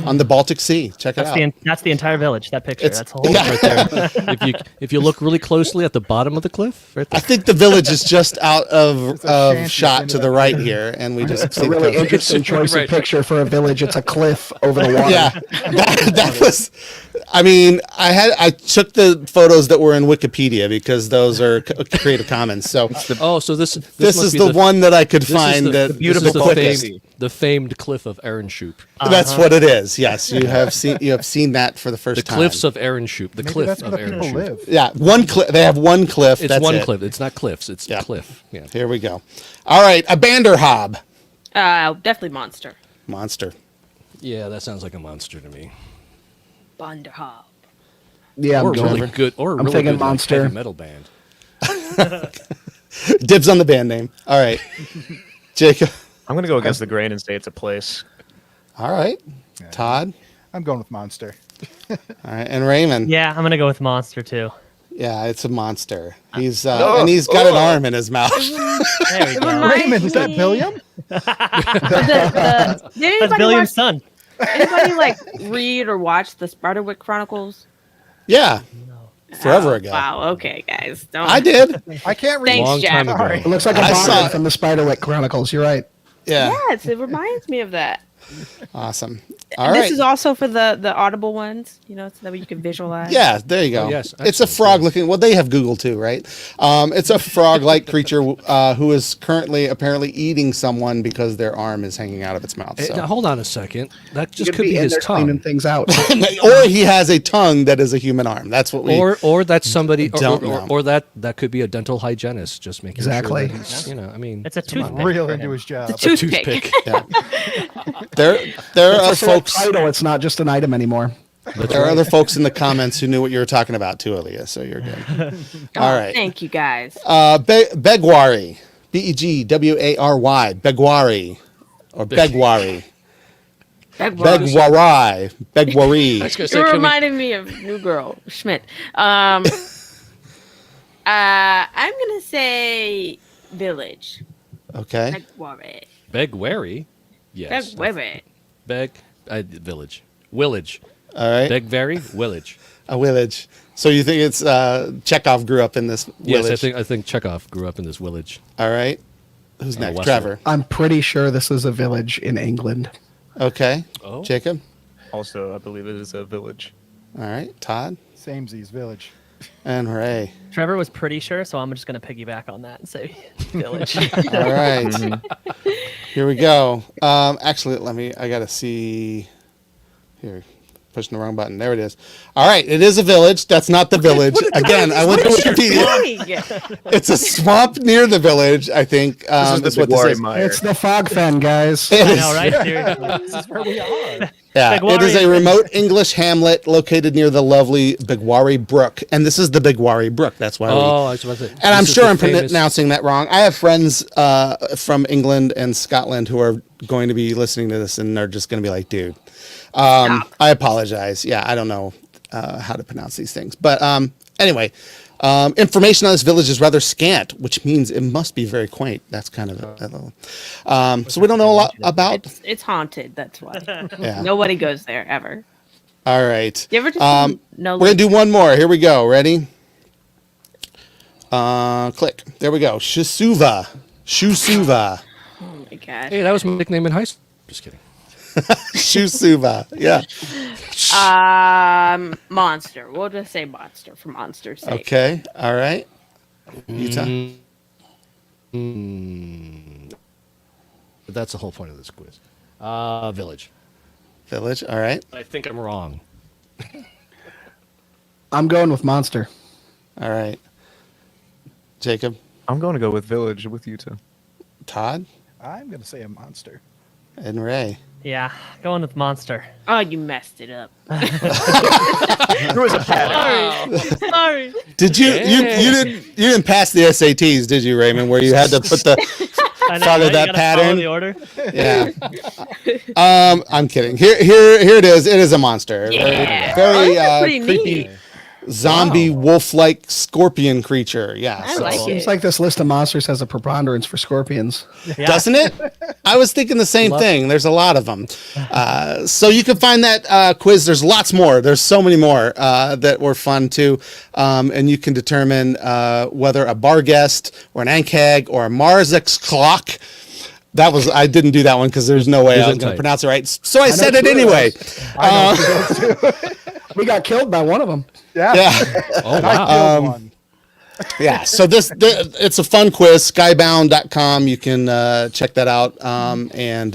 on the Baltic Sea. Check it out. That's the entire village. That picture. It's- That's the whole. yeah. right there. If you look really closely at the bottom of the cliff, right I there. think the village is just out It's a of shanty shot at to the the end of right that. here, and we just It's see a really the coast. interesting choice Right. of picture for a village. It's a cliff over the water. Yeah, that was. I mean, I took the photos that were in Wikipedia because those are Creative Commons. So So this this must is be the one that I could this is find the- that this is the quickest. the famed cliff of Aaron Shoop. That's what it is. Yes, you have seen that for the first The time. cliffs of Aaron Shoop. The Maybe cliff that's where of the Aaron people Shoop. live. Yeah, one cliff. They have one cliff. It's That's one it. cliff. It's not cliffs. It's Yeah. cliff. Yeah. Here we go. All right, a Banderhob Definitely monster. monster. Yeah, that sounds like a monster to me. Bonderhob. Yeah, Or I'm a going. really good. Or a I'm really thinking good like, monster. heavy metal band. Dibs on the band name. All right, Jacob. I'm going to go against the grain and say it's a place. All right, Todd. I'm going with monster. All right, and Raymond. Yeah, I'm going to go with monster too. Yeah, it's a monster. He's and he's got an arm in his mouth. There we go. Raymond, is that Billiam? Did That's anybody Billiam's son. anybody like read or watch the Spiderwick Chronicles? Yeah, forever ago. Wow. Okay, guys. Don't. I did. I can't read. Thanks, Long Jack. time ago. Sorry. It looks like a I saw bard it. from the Spiderwick Chronicles. You're right. Yeah, Yes, it reminds me of that. awesome. All And right. this is also for the audible ones, so that way you can visualize. Yeah, there you go. Oh, yes, it's a excellent, frog-looking. Well, they have Google too, right? It's a frog-like creature who is currently apparently eating someone because their arm is hanging out of its mouth. Now, So. hold on a second. That just You could be in his there cleaning tongue. things out. Or he has a tongue that is a human arm. That's what we. Or that's somebody, Don't know. or that could be a dental hygienist just making Exactly. sure that he's, I mean, It's a come on. toothpick. Real for into him. his job. It's a toothpick. Yeah. There are It's a folks. title. It's not just an item anymore. There are other folks in the comments who knew what you were talking about too, Aaliyah. So you're good. All right. Thank you, guys. Begwari. Begwary. Begwari. Or Begwari. Begwari. Begwari. I was gonna You say, can we- reminded me of New Girl Schmidt. I'm gonna say village. Okay. Begwari. Begwary? Yes. Begwari. Village. Willage. All right. Begvary? Willage. A village. So you think it's Chekhov grew up in this village? Yes, I think Chekhov grew up in this village. All right. Who's next? Western. Trevor. I'm pretty sure this is a village in England. Okay. Oh. Jacob. Also, I believe it is a village. All right. Todd. Samesies village. And Ray. Trevor was pretty sure, so I'm just going to piggyback on that and say Village. All right. Here we go. Actually, I got to see here. Pushing the wrong button. There it is. All right. It is a village. That's not the village. Again, I went to Wikipedia. It's a swamp near the village, I think. This is the Big Wari Mire. It's the fog fen, guys. I know, right? Seriously. This is where we are. Yeah, Big Wari it is a remote English hamlet located near the lovely Big Wari Brook. And this is the Big Wari Brook. That's why I was about to say, and I'm this is sure the I'm famous- pronouncing that wrong. I have friends from England and Scotland who are going to be listening to this and are just going to be like, dude, I apologize. Yeah, I don't know how to pronounce these things. But anyway, information on this village is rather scant, which means it must be very quaint. That's kind of a little. So we don't know a lot about. It's haunted. That's why. Yeah. Nobody goes there ever. All right. You ever just no? We're going to do one more. Here we go. Ready? Click. There we go. Shisuva. Oh my gosh. Hey, that was my nickname in high school. Just kidding. Shisuva. Yeah. Monster. We'll just say monster for monster's sake. Okay. All right. Utah. But that's the whole point of this quiz. Village. Village. All right. I think I'm wrong. I'm going with monster. All right. Jacob. I'm going to go with Village with you two. Todd. I'm going to say a monster. And Ray. Yeah, going with monster. Oh, you messed it up. There was a pattern. Sorry. Did you didn't pass the SATs, did you, Raymond? Where you had to put the I know, follow right? that You gotta pattern? Follow the order. Yeah. I'm kidding. Here it is. It is a monster. Yeah. Very that's pretty creepy neat. zombie wolf-like scorpion creature. Yeah. I so- like Seems it. like this list of monsters has a preponderance for scorpions. Yeah. Doesn't it? I was thinking the same thing. There's a lot of them. So you can find that quiz. There's lots more. There's so many more that were fun too. And you can determine whether a bar guest or an Ankhag or a Marzix clock. I didn't do that one because there's no way I was going to pronounce it right. So I said it anyway. We got killed by one of them. Yeah. Yeah. Oh, I wow. killed one. Yeah, so it's a fun quiz. Skybound.com. You can check that out and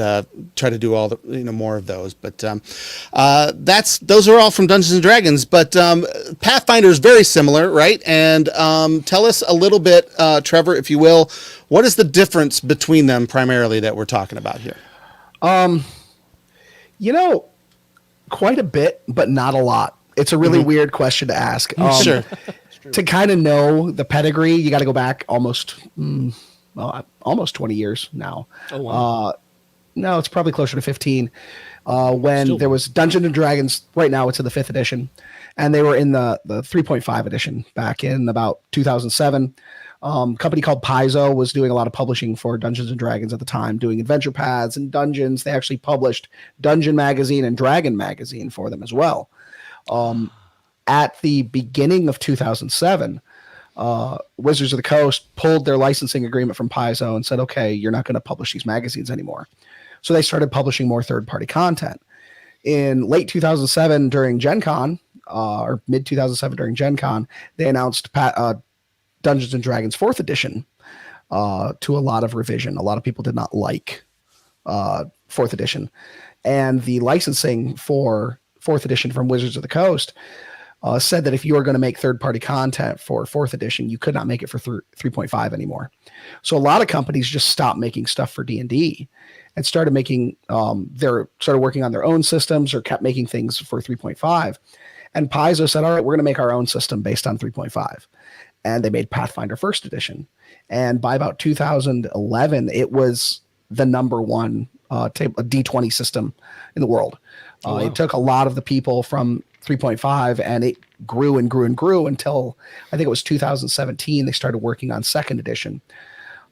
try to do all the more of those. But those are all from Dungeons and Dragons. But Pathfinder is very similar, right? And tell us a little bit, Trevor, if you will. What is the difference between them primarily that we're talking about here? Quite a bit, but not a lot. It's a really weird question to ask. Sure. To kind of know the pedigree, you got to go back almost 20 years now. Oh, wow. No, it's probably closer to 15. When there was Dungeons and Dragons, right now it's in the 5th edition, and they were in the 3.5 edition back in about 2007. Company called Paizo was doing a lot of publishing for Dungeons and Dragons at the time, doing adventure paths and dungeons. They actually published Dungeon Magazine and Dragon Magazine for them as well. At the beginning of 2007, Wizards of the Coast pulled their licensing agreement from Paizo and said, okay, you're not going to publish these magazines anymore. So they started publishing more third-party content. In late 2007 during Gen Con, or mid-2007 during Gen Con, they announced Dungeons & Dragons 4th edition to a lot of revision. A lot of people did not like 4th edition. And the licensing for 4th edition from Wizards of the Coast said that if you were going to make third-party content for 4th edition, you could not make it for 3.5 anymore. So a lot of companies just stopped making stuff for D&D and started making started working on their own systems or kept making things for 3.5. And Paizo said, all right, we're going to make our own system based on 3.5. And they made Pathfinder 1st edition. And by about 2011, it was the number one D20 system in the world. It took a lot of the people from 3.5 and it grew and grew and grew until I think it was 2017. They started working on 2nd edition,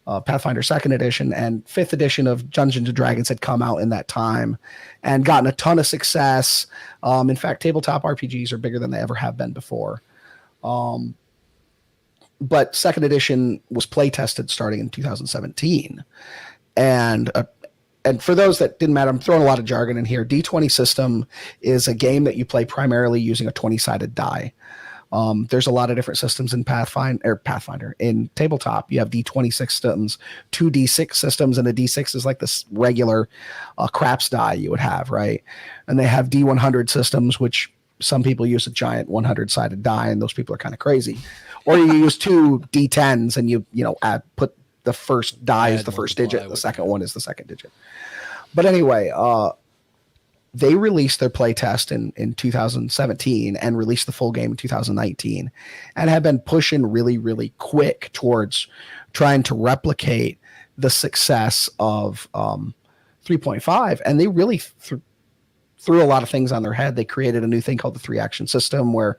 Pathfinder 2nd edition, and 5th edition of Dungeons and Dragons had come out in that time and gotten a ton of success. In fact, tabletop RPGs are bigger than they ever have been before. But 2nd edition was play tested starting in 2017. And for those that didn't matter, I'm throwing a lot of jargon in here. D20 system is a game that you play primarily using a 20-sided die. There's a lot of different systems in Pathfinder. In Tabletop, you have D20 systems, 2D6 systems, and a D6 is like this regular craps die you would have, right? And they have D100 systems, which some people use a giant 100-sided die, and those people are kind of crazy. Or you use 2 D10s, and you put the first die is the first digit, the second one is the second digit. But anyway, they released their playtest in 2017 and released the full game in 2019 and have been pushing really, really quick towards trying to replicate the success of 3.5. And they really threw a lot of things on their head. They created a new thing called the 3-action system, where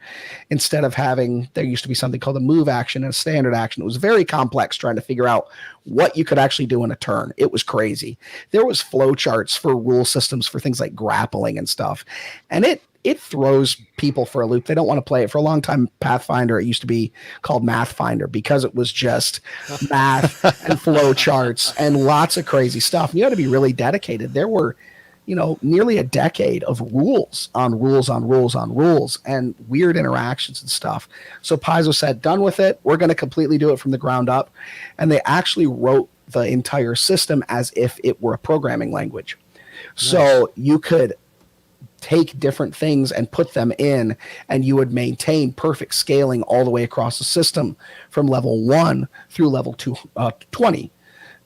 instead of having, there used to be something called a move action and a standard action. It was very complex trying to figure out what you could actually do in a turn. It was crazy. There was flow charts for rule systems for things like grappling and stuff. And it throws people for a loop. They don't want to play it. For a long time, Pathfinder, it used to be called Mathfinder because it was just math and flow charts and lots of crazy stuff. And you had to be really dedicated. There were nearly a decade of rules on rules on rules on rules and weird interactions and stuff. So Paizo said, done with it. We're going to completely do it from the ground up. And they actually wrote the entire system as if it were a programming language. Nice. So you could take different things and put them in, and you would maintain perfect scaling all the way across the system from level 1 through level 20.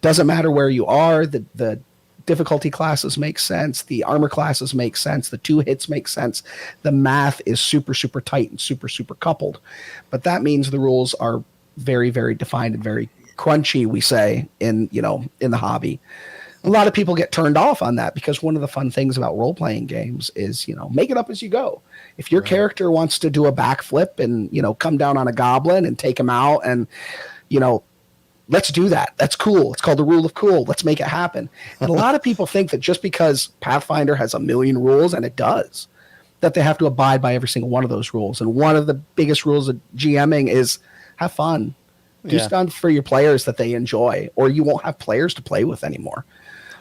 Doesn't matter where you are. The difficulty classes make sense. The armor classes make sense. The 2 hits make sense. The math is super, super tight and super, super coupled. But that means the rules are very, very defined and very crunchy, we say, in the hobby. A lot of people get turned off on that because one of the fun things about role-playing games is, make it up as you go. If your character wants to do a backflip and, come down on a goblin and take him out and, let's do that. That's cool. It's called the rule of cool. Let's make it happen. And a lot of people think that just because Pathfinder has a million rules, and it does, that they have to abide by every single one of those rules. And one of the biggest rules of GMing is have fun. Do stuff for your players that they enjoy, or you won't have players to play with anymore.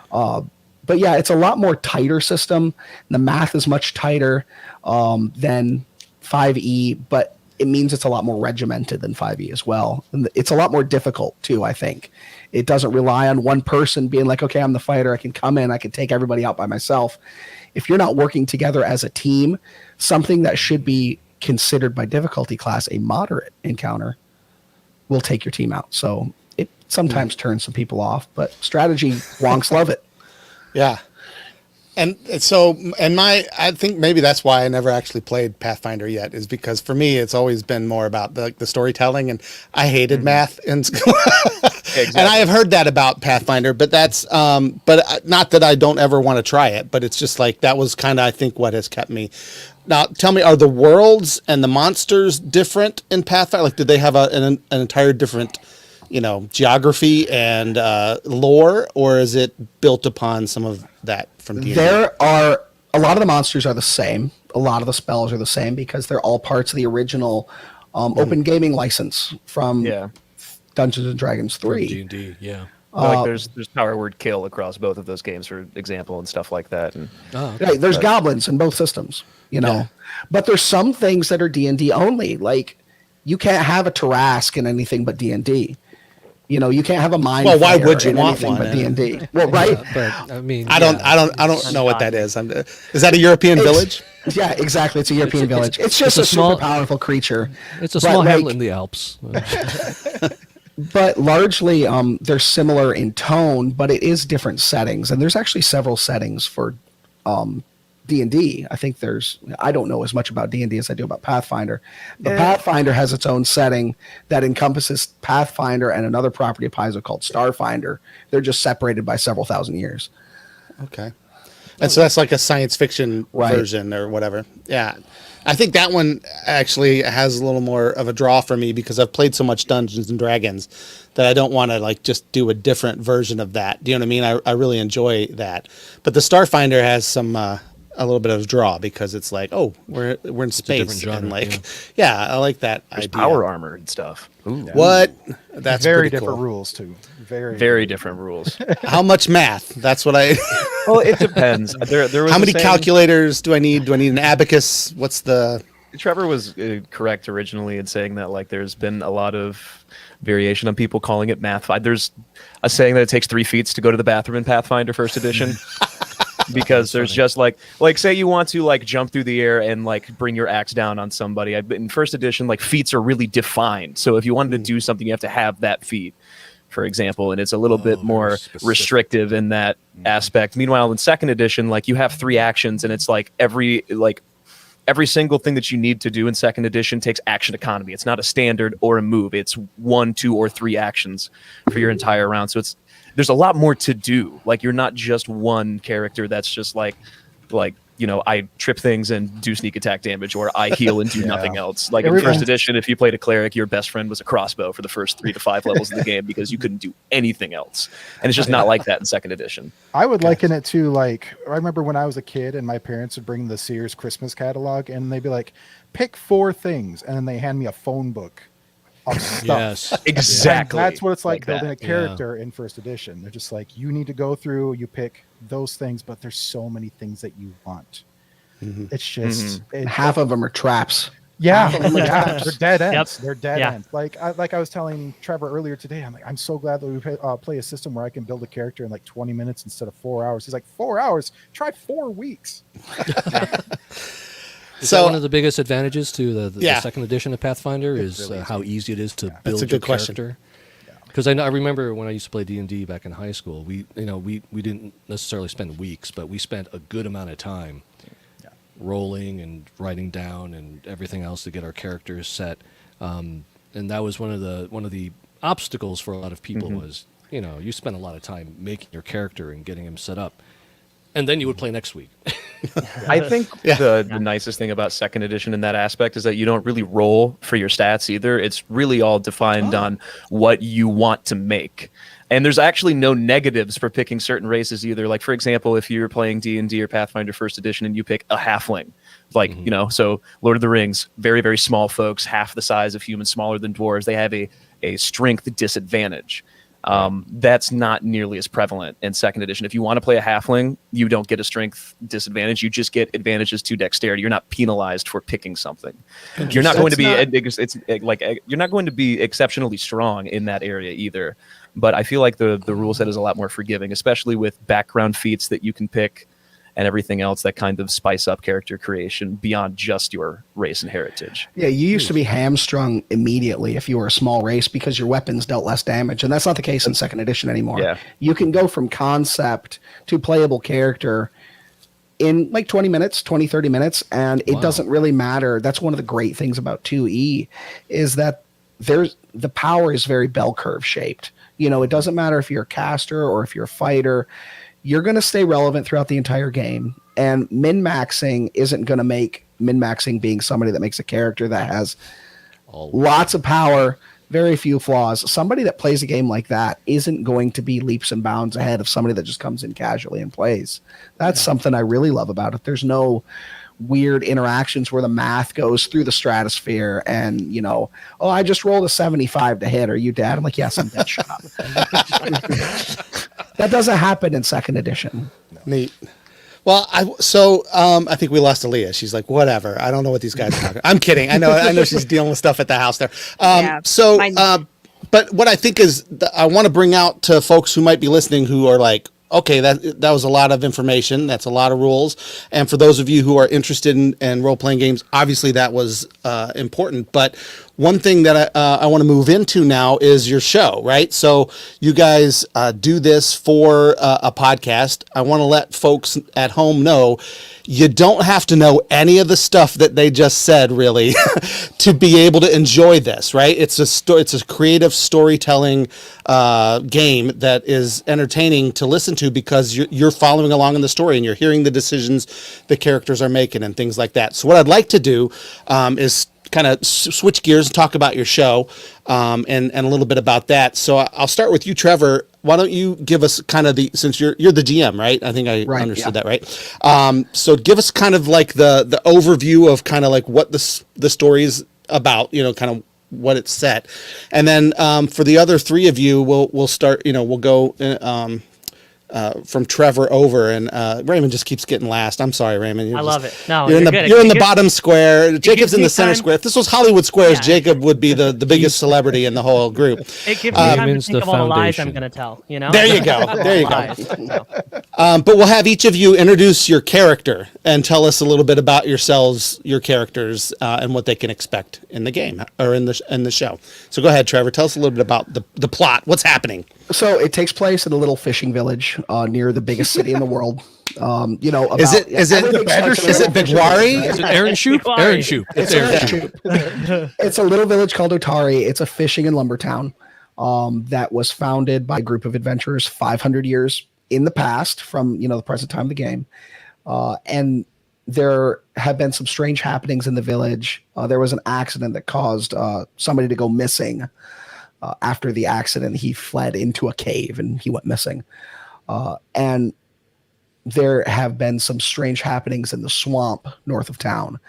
But yeah, it's a lot more tighter system. The math is much tighter than 5e, but it means it's a lot more regimented than 5e as well. And it's a lot more difficult too, I think. It doesn't rely on one person being like, okay, I'm the fighter. I can come in. I can take everybody out by myself. If you're not working together as a team, something that should be considered by difficulty class a moderate encounter will take your team out. So it sometimes turns some people off, but strategy wonks love it. Yeah. And so, I think maybe that's why I never actually played Pathfinder yet, is because for me, it's always been more about the storytelling, and I hated math in school. Exactly. And I have heard that about Pathfinder, but that's, but not that I don't ever want to try it, but it's just like, that was kind of, I think, what has kept me. Now, tell me, are the worlds and the monsters different in Pathfinder? Like, did they have an entire different, geography and lore, or is it built upon some of that from D&D? There are a lot of the monsters are the same. A lot of the spells are the same because they're all parts of the original open gaming license from Dungeons and Dragons 3. D&D, yeah. Like there's power word kill across both of those games, for example, and stuff like that. And right, there's goblins in both systems, But there's some things that are D&D only. Like you can't have a Tarrasque in anything but D&D. You can't have a mind. Well, why would you want one? But D&D. Well, right. But I mean, I don't know what that is. Is that a European village? Yeah, exactly. It's a European village. It's just a super powerful creature. It's a small hamlet in the Alps. But largely, they're similar in tone, but it is different settings. And there's actually several settings for D&D. I think I don't know as much about D&D as I do about Pathfinder. But Pathfinder has its own setting that encompasses Pathfinder and another property of Paizo called Starfinder. They're just separated by several thousand years. Okay. And so that's like a science fiction version or whatever. Yeah. I think that one actually has a little more of a draw for me because I've played so much Dungeons and Dragons that I don't want to just do a different version of that. Do you know what I mean? I really enjoy that. But the Starfinder has some a little bit of draw because it's like, oh, we're in space and I like that There's idea. Power armor and stuff. Ooh. What? That's very pretty different cool. rules too. Very different rules. How much math? That's what I. Well, it depends. There was how many calculators do I need? Do I need an abacus? What's the? Trevor was correct originally in saying that like there's been a lot of variation on people calling it math. There's a saying that it takes 3 feet to go to the bathroom in Pathfinder First Edition. Because there's just like say you want to like jump through the air and like bring your axe down on somebody. In First Edition, like feats are really defined. So if you wanted to do something, you have to have that feat, for example, and it's a little bit more restrictive in that aspect. Meanwhile, in Second Edition, like you have 3 actions, and it's like every single thing that you need to do in Second Edition takes action economy. It's not a standard or a move. It's 1, 2, or 3 actions for your entire round. So there's a lot more to do. Like you're not just one character that's just like I trip things and do sneak attack damage, or I heal and do nothing else. Like in First Edition, if you played a cleric, your best friend was a crossbow for the first 3 to 5 levels of the game because you couldn't do anything else. And it's just not like that in Second Edition. I would liken it to like, I remember when I was a kid and my parents would bring the Sears Christmas catalog and they'd be like, pick 4 things. And then they hand me a phone book of stuff. Yes, exactly. And that's what it's like that. building a character in First Edition. They're just like, you need to go through, you pick those things, but there's so many things that you want. It's just half of them are traps. Yeah, they're dead ends. Yep. They're dead ends. Like I was telling Trevor earlier today, I'm so glad that we play a system where I can build a character in like 20 minutes instead of 4 hours. He's like, 4 hours? Try 4 weeks. Is that one of the biggest advantages to the Second Edition of Pathfinder is how easy it is to build your character? Because I remember when I used to play D&D back in high school, we didn't necessarily spend weeks, but we spent a good amount of time rolling and writing down and everything else to get our characters set. And that was one of the obstacles for a lot of people was, you spend a lot of time making your character and getting him set up. And then you would play next week. I think the nicest thing about Second Edition in that aspect is that you don't really roll for your stats either. It's really all defined on what you want to make. And there's actually no negatives for picking certain races either. Like, for example, if you're playing D&D or Pathfinder First Edition and you pick a halfling, like, so Lord of the Rings, very, very small folks, half the size of humans, smaller than dwarves, they have a strength disadvantage. That's not nearly as prevalent in Second Edition. If you want to play a halfling, you don't get a strength disadvantage. You just get advantages to dexterity. You're not penalized for picking something. You're not going to be you're not going to be exceptionally strong in that area either. But I feel like the rule set is a lot more forgiving, especially with background feats that you can pick and everything else that kind of spice up character creation beyond just your race and heritage. Yeah, you used to be hamstrung immediately if you were a small race because your weapons dealt less damage, and that's not the case in Second Edition anymore. Yeah. You can go from concept to playable character in like 20 minutes, 20, 30 minutes, and it doesn't really matter. That's one of the great things about 2E is that the power is very bell curve shaped. It doesn't matter if you're a caster or if you're a fighter. You're going to stay relevant throughout the entire game. And min-maxing isn't going to make min-maxing being somebody that makes a character that has lots of power, very few flaws. Somebody that plays a game like that isn't going to be leaps and bounds ahead of somebody that just comes in casually and plays. That's something I really love about it. There's no weird interactions where the math goes through the stratosphere and, I just rolled a 75 to hit. Are you dead? I'm like, yes, I'm dead. Shut up. That doesn't happen in Second Edition. Neat. Well, I think we lost Aaliyah. She's like, whatever. I don't know what these guys are talking. I'm kidding. I know she's dealing with stuff at the house there. But what I think is I want to bring out to folks who might be listening who are like, okay, that was a lot of information. That's a lot of rules. And for those of you who are interested in role-playing games, obviously that was important. But one thing that I want to move into now is your show, right? So you guys do this for a podcast. I want to let folks at home know you don't have to know any of the stuff that they just said, really, to be able to enjoy this, right? It's a creative storytelling game that is entertaining to listen to because you're following along in the story and you're hearing the decisions the characters are making and things like that. So what I'd like to do is kind of switch gears and talk about your show and a little bit about that. So I'll start with you, Trevor. Why don't you give us kind of since you're the GM, right? I think I understood that, right? So give us kind of like the overview of kind of like what the story is about, kind of what it's set. And then for the other three of you, we'll start, we'll go from Trevor over, and Raymond just keeps getting last. I'm sorry, Raymond. I love it. No, you're in the bottom square. Jacob's in the center square. If this was Hollywood Squares, Jacob would be the biggest celebrity in the whole group. It gives me time to think of all the lies I'm going to tell. You know. There you go. There you go. But we'll have each of you introduce your character and tell us a little bit about yourselves, your characters, and what they can expect in the game or in the show. So go ahead, Trevor. Tell us a little bit about the plot. What's happening? So it takes place in a little fishing village near the biggest city in the world. Is it Big Wari? Is it Aaron Shoop? Aaron Shoop. It's Aaron Shoop. It's a little village called Otari. It's a fishing and lumber town that was founded by a group of adventurers 500 years in the past from the present time of the game, and there have been some strange happenings in the village. There was an accident that caused somebody to go missing. After the accident, he fled into a cave and he went missing. And there have been some strange happenings in the swamp north of town.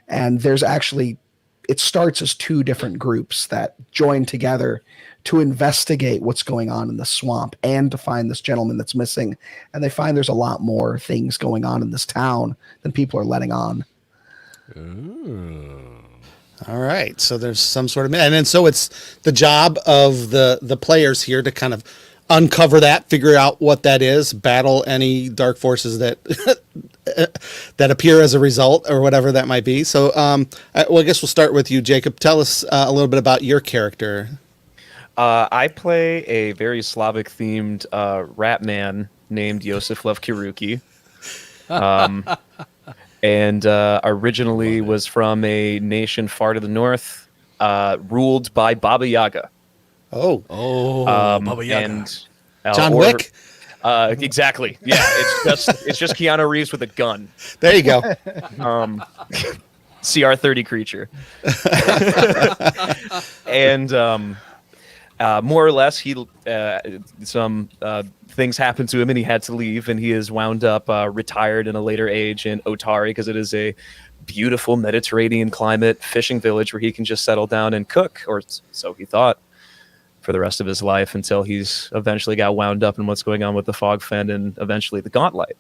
And it starts as two different groups that join together to investigate what's going on in the swamp and to find this gentleman that's missing. And they find there's a lot more things going on in this town than people are letting on. Ooh. All right, so there's some sort of, and then so it's the job of the players here to kind of uncover that, figure out what that is, battle any dark forces that that appear as a result or whatever that might be. So, I guess we'll start with you, Jacob. Tell us a little bit about your character. I play a very Slavic-themed rat man named Yosef Levkiruki. And originally was from a nation far to the north, ruled by Baba Yaga. Baba Yaga. And John Wick? Exactly. Yeah, it's just Keanu Reeves with a gun. There you go. CR-30 creature. And more or less, some things happened to him and he had to leave, and he is wound up retired in a later age in Otari because it is a beautiful Mediterranean climate fishing village where he can just settle down and cook, or so he thought, for the rest of his life until he's eventually got wound up in what's going on with the Fogfen and eventually the Gauntlet.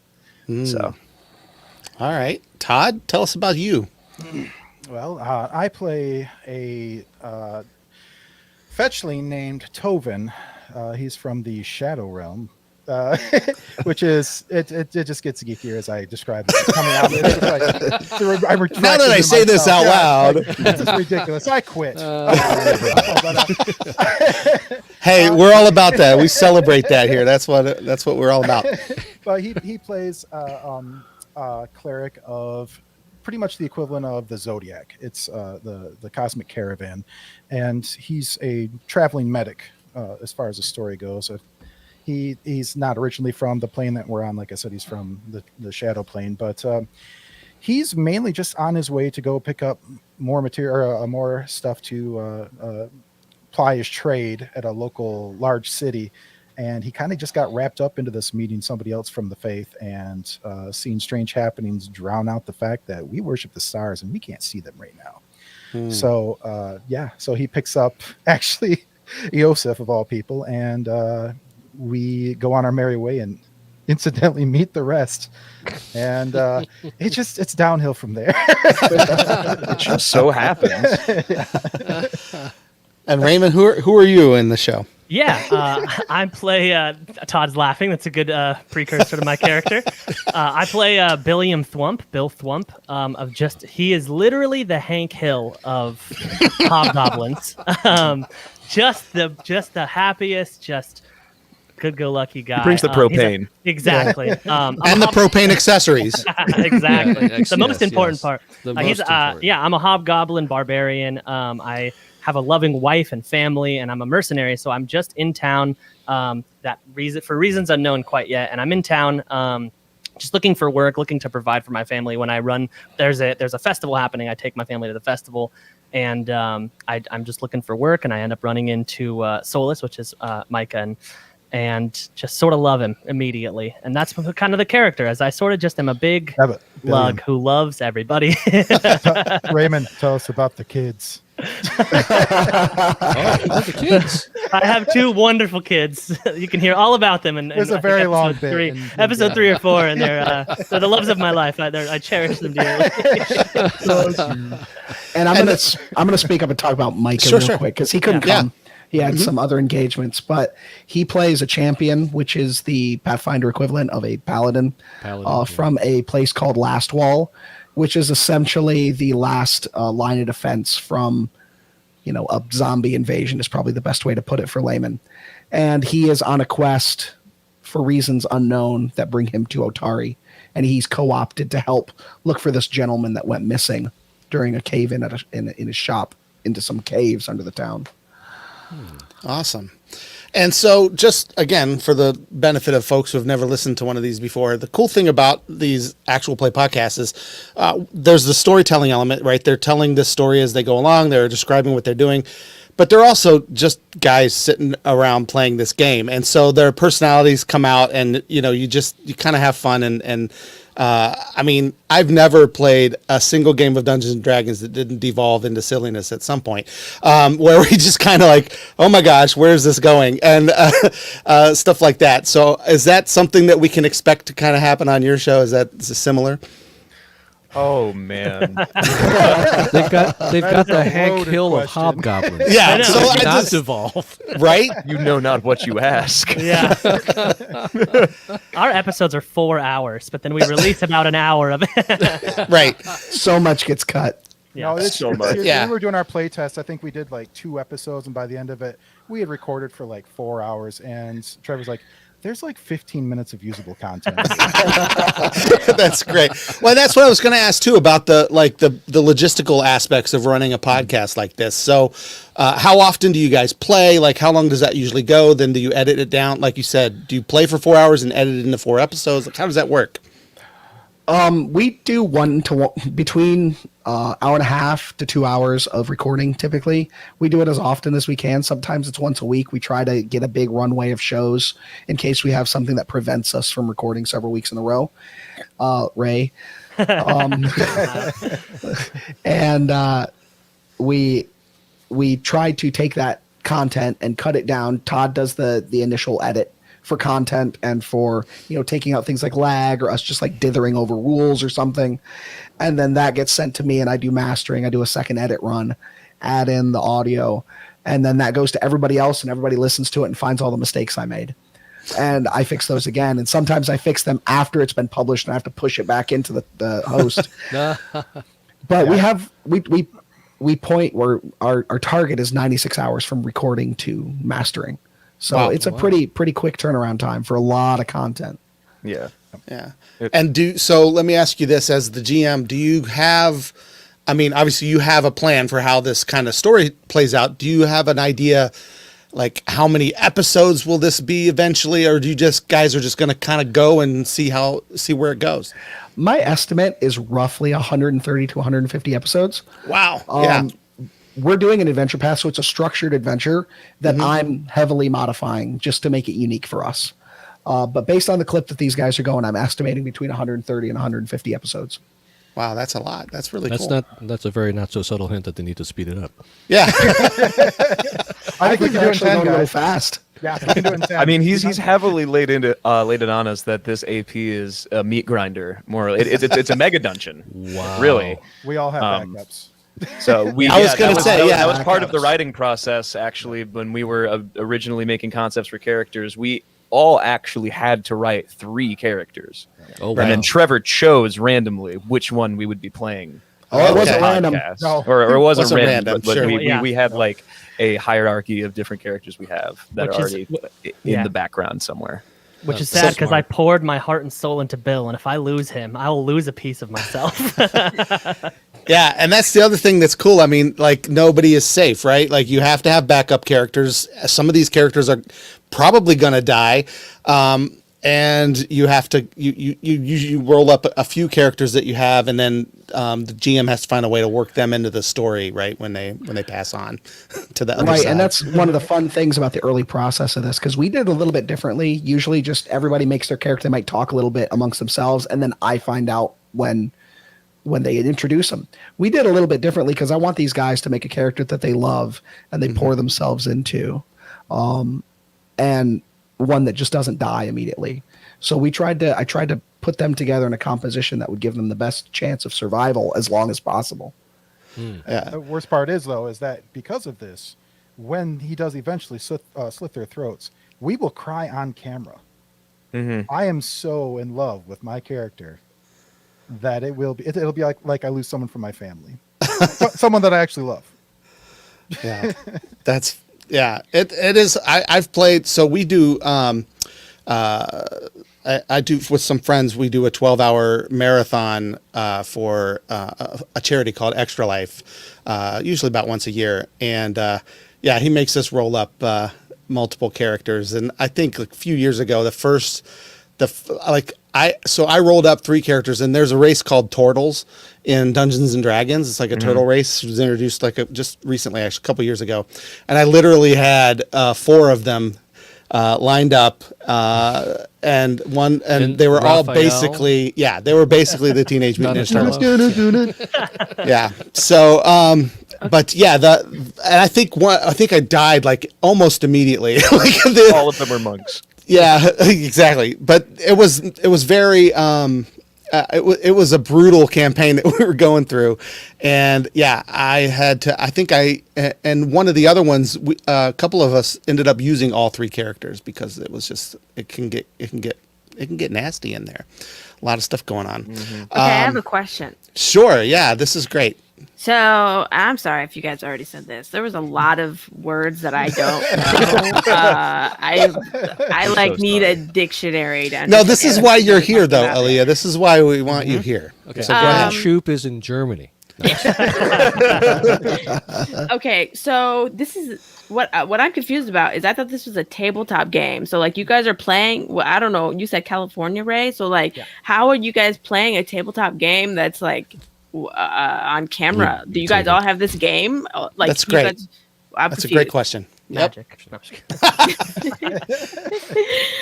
So, all right, Todd, tell us about you. Well, I play a fetchling named Tovin. He's from the Shadow Realm, which is it just gets geekier as I describe it. It's coming out. Now that I say this out loud, this is ridiculous. I quit. Hey, we're all about that. We celebrate that here. That's what we're all about. But he plays cleric of pretty much the equivalent of the Zodiac. It's the Cosmic Caravan, and he's a traveling medic as far as the story goes. He's not originally from the plane that we're on. Like I said, he's from the Shadow Plane, but he's mainly just on his way to go pick up more material, more stuff to ply his trade at a local large city. And he kind of just got wrapped up into this meeting somebody else from the faith and seeing strange happenings drown out the fact that we worship the stars and we can't see them right now. So, so he picks up actually Yosef of all people, and we go on our merry way and incidentally meet the rest. And it's downhill from there. It just so happens. And Raymond, who are you in the show? Yeah, I play. Todd's laughing. That's a good precursor to my character. I play Billiam Thwump, Bill Thwump. He is literally the Hank Hill of hobgoblins. Just the happiest, just good-go-lucky guy. He brings the propane. Exactly. And the propane accessories. Exactly. Yeah, the most important part. Important. I'm a hobgoblin barbarian. I have a loving wife and family, and I'm a mercenary, so I'm just in town for reasons unknown quite yet, and I'm in town just looking for work, looking to provide for my family. When I run, there's a festival happening. I take my family to the festival, and I'm just looking for work, and I end up running into Solus, which is Micah, and just sort of love him immediately. And that's kind of the character, as I sort of just am a big lug who loves everybody. Raymond, tell us about the kids. The kids. I have 2 wonderful kids. You can hear all about them. And There's a very long bit. Episode 3 or 4, and they're the loves of my life. I cherish them dearly. And I'm gonna speak up and talk about Micah real quick because he couldn't come. He had some other engagements, but he plays a champion, which is the Pathfinder equivalent of a paladin, from a place called Last Wall, which is essentially the last line of defense from, a zombie invasion is probably the best way to put it for layman. And he is on a quest for reasons unknown that bring him to Otari, and he's co-opted to help look for this gentleman that went missing during a cave-in in his shop into some caves under the town. Awesome. And so just, again, for the benefit of folks who have never listened to one of these before, the cool thing about these actual play podcasts is there's the storytelling element, right? They're telling this story as they go along. They're describing what they're doing. But they're also just guys sitting around playing this game. And so their personalities come out and, you kind of have fun. And I mean, I've never played a single game of Dungeons and Dragons that didn't devolve into silliness at some point, where we just kind of like, oh my gosh, where's this going? And stuff like that. So is that something that we can expect to kind of happen on your show? Is this similar? Oh man, they've got the Hank Hill of hobgoblins. Yeah, so I just evolve, right? You know not what you ask. Yeah, our episodes are 4 hours, but then we release about an hour of it. Right, so much gets cut. Yeah, it's so much. When we were doing our play test, I think we did like 2 episodes, and by the end of it, we had recorded for like 4 hours. And Trevor's like, there's like 15 minutes of usable content. That's great. Well, that's what I was going to ask too about the logistical aspects of running a podcast like this. So, how often do you guys play? Like, how long does that usually go? Then do you edit it down? Like you said, do you play for 4 hours and edit it into 4 episodes? Like, how does that work? We do 1 to 1 between hour and a half to 2 hours of recording. Typically, we do it as often as we can. Sometimes it's once a week. We try to get a big runway of shows in case we have something that prevents us from recording several weeks in a row. Ray, and we try to take that content and cut it down. Todd does the initial edit for content and for taking out things like lag or us just like dithering over rules or something, and then that gets sent to me and I do mastering. I do a second edit run, add in the audio, and then that goes to everybody else and everybody listens to it and finds all the mistakes I made, and I fix those again. And sometimes I fix them after it's been published and I have to push it back into the host. But we point where our target is 96 hours from recording to mastering. So it's a pretty quick turnaround time for a lot of content. Yeah. Yeah. And so let me ask you this as the GM, do you have, I mean, obviously you have a plan for how this kind of story plays out. Do you have an idea, like how many episodes will this be eventually? Or do you guys are just going to kind of go and see where it goes? My estimate is roughly 130 to 150 episodes. Wow. Yeah. We're doing an adventure pass, so it's a structured adventure that I'm heavily modifying just to make it unique for us. But based on the clip that these guys are going, I'm estimating between 130 and 150 episodes. Wow, that's a lot. That's really cool. That's a very not so subtle hint that they need to speed it up. Yeah. I think we can actually go real fast. Yeah, we can do it in 10. I mean, he's heavily laid it on us that this AP is a meat grinder. It's a mega dungeon. Wow. Really. We all have backups. So that was part of the writing process. Actually, when we were originally making concepts for characters, we all actually had to write 3 characters. Oh, wow. And then Trevor chose randomly which one we would be playing. Oh, it wasn't random. No. Or it wasn't random. But sure. we had like a hierarchy of different characters we have that are already in the background somewhere. Which is sad because I poured my heart and soul into Bill, and if I lose him, I will lose a piece of myself. Yeah, and that's the other thing that's cool. I mean, like, nobody is safe, right? Like, you have to have backup characters. Some of these characters are probably going to die, and you have to you roll up a few characters that you have, and then the GM has to find a way to work them into the story, right, when they pass on to the other side. And that's one of the fun things about the early process of this, because we did a little bit differently. Usually just everybody makes their character, they might talk a little bit amongst themselves, and then I find out when they introduce them. We did a little bit differently because I want these guys to make a character that they love and they pour themselves into. and one that just doesn't die immediately. So I tried to put them together in a composition that would give them the best chance of survival as long as possible. Yeah. The worst part is that because of this, when he does eventually slit their throats, we will cry on camera. Mm-hmm. I am so in love with my character that it'll be like I lose someone from my family, someone that I actually love. Yeah, it is. I've played. So we do. I do with some friends. We do a 12-hour marathon for a charity called Extra Life, usually about once a year. And he makes us roll up multiple characters. And I think a few years ago, I rolled up 3 characters, and there's a race called Turtles in Dungeons and Dragons. It's like a turtle race. It was introduced just recently, actually a couple years ago. And I literally had 4 of them lined up, and they were all basically the Teenage Mutant Ninja Turtles. Yeah. So, but yeah, and I think I died like almost immediately. All of them were monks. Yeah, exactly. But it was very it was a brutal campaign that we were going through, and I had to. I think and one of the other ones, a couple of us ended up using all 3 characters because it was just it can get nasty in there. A lot of stuff going on. Mm-hmm. Okay, I have a question. Sure. Yeah, this is great. So I'm sorry if you guys already said this. There was a lot of words that I don't know. I need a dictionary to understand. No, this is why you're here, though, Aaliyah. This is why we want you here. Okay. So go ahead. Troop is in Germany. Okay, so this is what I'm confused about is I thought this was a tabletop game. So like you guys are playing. Well, I don't know. You said California, Ray. So how are you guys playing a tabletop game that's like on camera? Do you guys all have this game? Like that's great. That's a great question. Magic.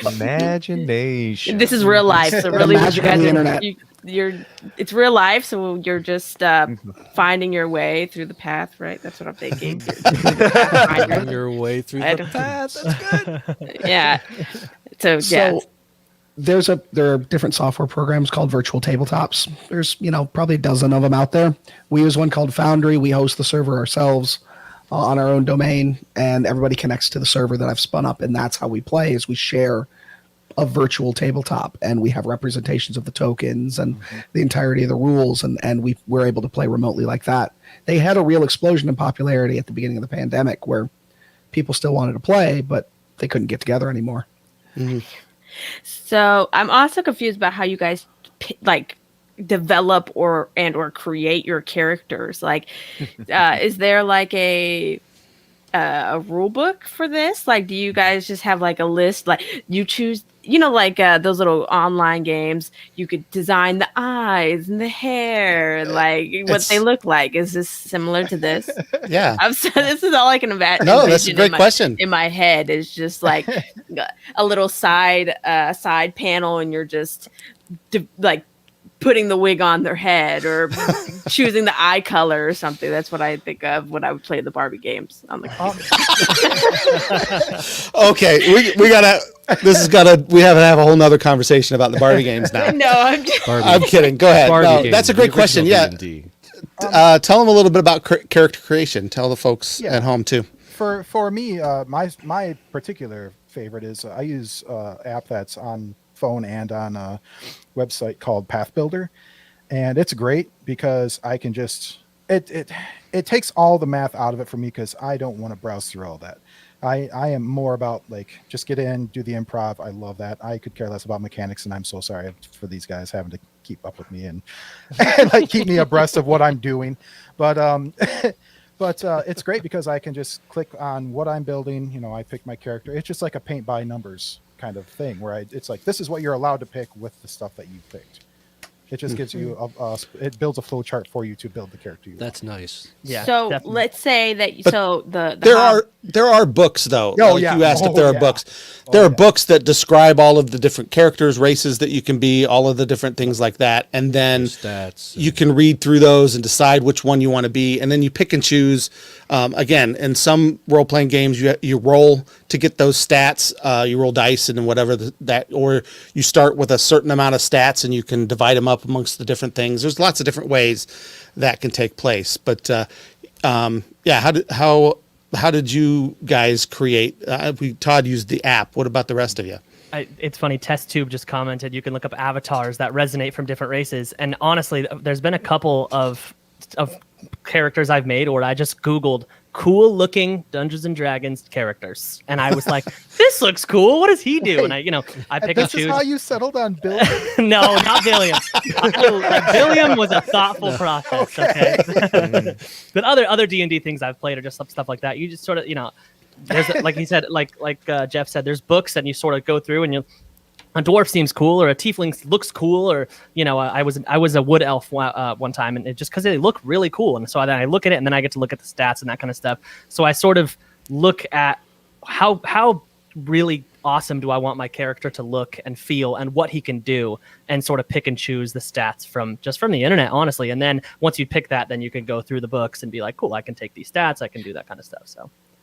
Imagination. This is real life. So really, magic on the internet. It's real life. So you're just finding your way through the path, right? That's what I'm thinking. Finding your way through the path. That's good. Yeah. So yeah. There are different software programs called virtual tabletops. There's probably a dozen of them out there. We use one called Foundry. We host the server ourselves on our own domain, and everybody connects to the server that I've spun up, and that's how we play. Is we share a virtual tabletop, and we have representations of the tokens and the entirety of the rules, and we're able to play remotely like that. They had a real explosion in popularity at the beginning of the pandemic, where people still wanted to play, but they couldn't get together anymore. Mm-hmm. So I'm also confused about how you guys develop or create your characters. Like, is there like a rule book for this? Like, do you guys just have like a list? Like, you choose, those little online games. You could design the eyes and the hair, like what they look like. Is this similar to this? Yeah. This is all I can imagine. No, that's a great question. In my head, is just like a little side panel, and you're just putting the wig on their head or choosing the eye color or something. That's what I think of when I would play the Barbie games on the computer. Okay, we have to have a whole nother conversation about the Barbie games now. No, I'm kidding. Go ahead. No, that's a great question. Yeah. Tell them a little bit about character creation. Tell the folks at home too. For me, my particular favorite is I use app that's on phone and on a website called Path Builder, and it's great because I can just it takes all the math out of it for me because I don't want to browse through all that. I am more about just get in, do the improv. I love that. I could care less about mechanics, and I'm so sorry for these guys having to keep up with me and keep me abreast of what I'm doing. But it's great because I can just click on what I'm building. I pick my character. It's just like a paint by numbers kind of thing where it's like, this is what you're allowed to pick with the stuff that you picked. It just gives you it builds a flow chart for you to build the character you That's nice. Yeah. So definitely. let's say that there are books though. Oh, you asked if there are books. There are books that describe all of the different characters, races that you can be, all of the different things like that, and then stats. You can read through those and decide which one you want to be, and then you pick and choose. Again, in some role-playing games, you roll to get those stats. You roll dice and whatever or you start with a certain amount of stats and you can divide them up amongst the different things. There's lots of different ways that can take place. But how did you guys create? Todd used the app. What about the rest of you? It's funny. Test Tube just commented you can look up avatars that resonate from different races, and honestly, there's been a couple of characters I've made where I just Googled cool looking Dungeons and Dragons characters, and I was like, "This looks cool. What does he do?" And I pick and choose. This is how you settled on Billiam? No, not Billiam. Billiam was a thoughtful process. Okay. But other D&D things I've played are just stuff like that. You just sort of there's like he said, like Jeff said, there's books and you sort of go through and a dwarf seems cool or a tiefling looks cool or I was a wood elf one time and it just because they look really cool and so then I look at it and then I get to look at the stats and that kind of stuff. So I sort of look at how really awesome do I want my character to look and feel and what he can do and sort of pick and choose the stats from the internet, honestly. And then once you pick that, then you can go through the books and be like, cool, I can take these stats, I can do that kind of stuff.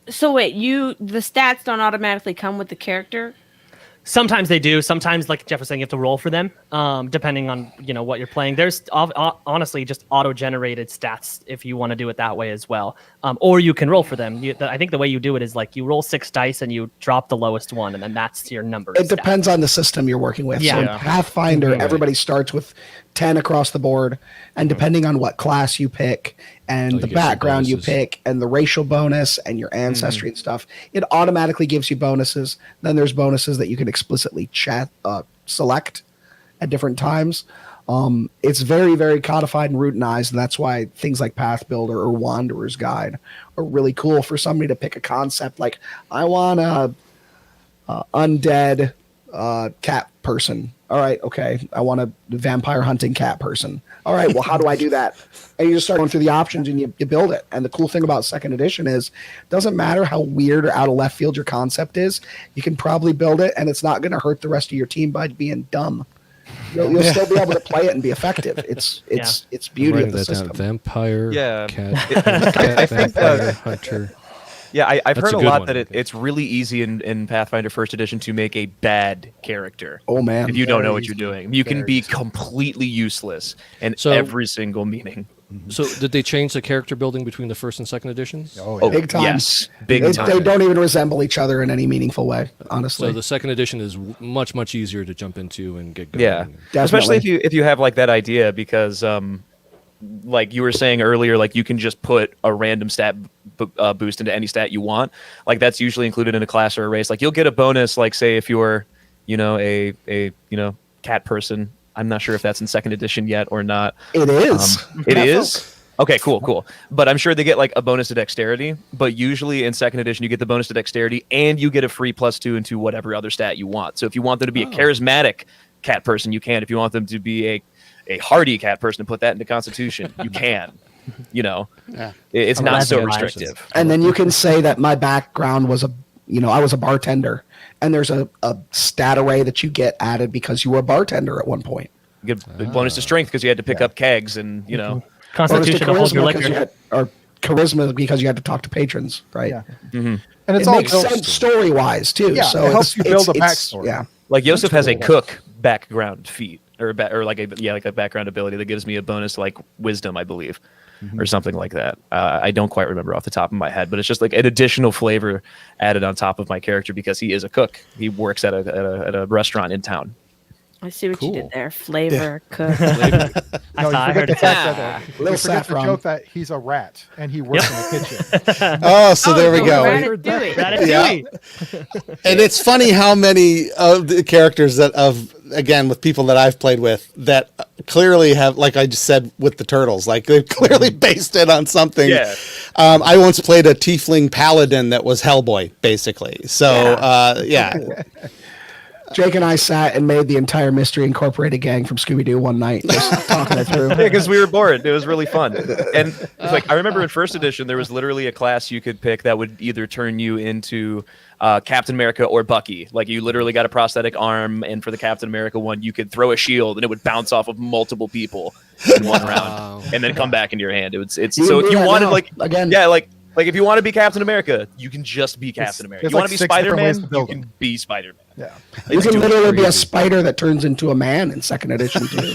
So wait, the stats don't automatically come with the character? Sometimes they do. Sometimes, like Jeff was saying, you have to roll for them, depending on what you're playing. There's honestly just auto-generated stats if you want to do it that way as well, or you can roll for them. I think the way you do it is like you roll 6 dice and you drop the lowest one, and then that's your number. It depends on the system you're working with. Yeah. So in Pathfinder, everybody starts with 10 across the board, and depending on what class you pick and the background you pick and the racial bonus and your ancestry and stuff, it automatically gives you bonuses. Then there's bonuses that you can explicitly select at different times. It's very, very codified and routinized, and that's why things like Path Builder or Wanderer's Guide are really cool for somebody to pick a concept like, I want a undead cat person. All right, okay. I want a vampire hunting cat person. All right, well, how do I do that? And you just start going through the options and you build it. And the cool thing about second edition is it doesn't matter how weird or out of left field your concept is. You can probably build it, and it's not going to hurt the rest of your team by being dumb. You'll still be able to play it and be effective. It's beauty of the system. Vampire, cat, I think vampire, hunter. Yeah, I've heard a lot one. that it's really easy in Pathfinder First Edition to make a bad character. Oh man! If you don't know what you're doing, you can be completely useless in every single meaning. So did they change the character building between the first and second editions? Oh, big time. Yes, big time. They don't even resemble each other in any meaningful way, honestly. So the second edition is much, much easier to jump into and get going. Yeah, especially if you have like that idea because like you were saying earlier, like you can just put a random stat boost into any stat you want. Like that's usually included in a class or a race. Like you'll get a bonus, like say if you're, a cat person. I'm not sure if that's in second edition yet or not. It is. It is? Okay, cool. But I'm sure they get like a bonus to dexterity. But usually in second edition, you get the bonus to dexterity and you get a free +2 into whatever other stat you want. So if you want them to be a charismatic cat person, you can. If you want them to be a hardy cat person and put that into Constitution, you can. It's not so restrictive. And then you can say that my background was I was a bartender, and there's a stat array that you get added because you were a bartender at one point. You get a bonus to strength because you had to pick up kegs and Constitution to hold your liquor. Or charisma because you had to talk to patrons, right? Yeah. Mm-hmm. And it makes sense story-wise too. Yeah, so it helps you build a backstory. Yeah, like Yosef has a cook background feat or like a background ability that gives me a bonus to like wisdom, I believe. Or something like that. I don't quite remember off the top of my head, but it's just like an additional flavor added on top of my character because he is a cook. He works at a restaurant in town. I see what you did there. Flavor, cook. I heard it. Little forget the joke that he's a rat and he works in the kitchen. Oh, so there we go. Ratatouille. And it's funny how many of the characters again, with people that I've played with that clearly have, like I just said with the turtles, like they've clearly based it on something. Yeah. I once played a tiefling paladin that was Hellboy, basically. So, Jake and I sat and made the entire Mystery Incorporated gang from Scooby-Doo one night, just talking it through. Yeah, because we were bored. It was really fun. And like I remember in first edition, there was literally a class you could pick that would either turn you into Captain America or Bucky. Like you literally got a prosthetic arm, and for the Captain America one, you could throw a shield and it would bounce off of multiple people in one round, and then come back into your hand. So if you wanted Like if you want to be Captain America, you can just be Captain America. You want to be Spider-Man, you can be Spider-Man. Yeah. You can literally be a spider that turns into a man in second edition too.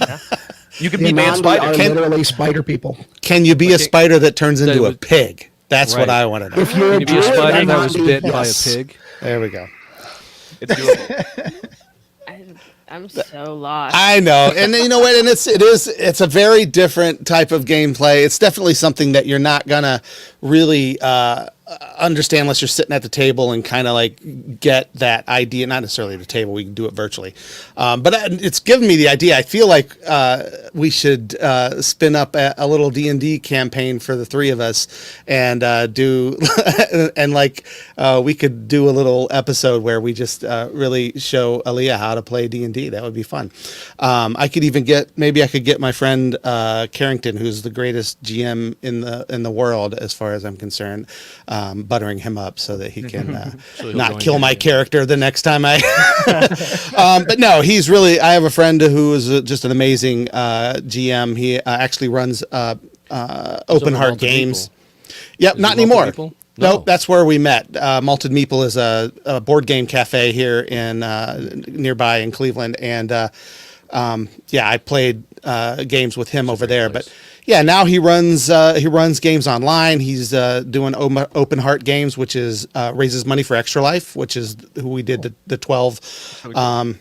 You can be Man Spider. Literally spider people. Can you be a spider that turns into a pig? That's what I want to know. If you're Can you be a spider that was bit by a pig? There we go. It's doable. I'm so lost. I know, and you know what? And it's a very different type of gameplay. It's definitely something that you're not gonna really understand unless you're sitting at the table and kind of like get that idea. Not necessarily at the table; we can do it virtually. But it's given me the idea. I feel like we should spin up a little D&D campaign for the three of us, and do and like we could do a little episode where we just really show Aaliyah how to play D&D. That would be fun. I could even get my friend Carrington, who's the greatest GM in the world as far as I'm concerned. Buttering him up so that he can not kill my character the next time I. But no, he's really. I have a friend who is just an amazing GM. He actually runs Open Heart Games. Yep, not anymore. Nope, that's where we met. Malted Meeple is a board game cafe here in nearby in Cleveland, and I played games with him over there, but. Yeah, now he runs games online. He's doing Open Heart Games, which is raises money for Extra Life, which is who we did the 12. So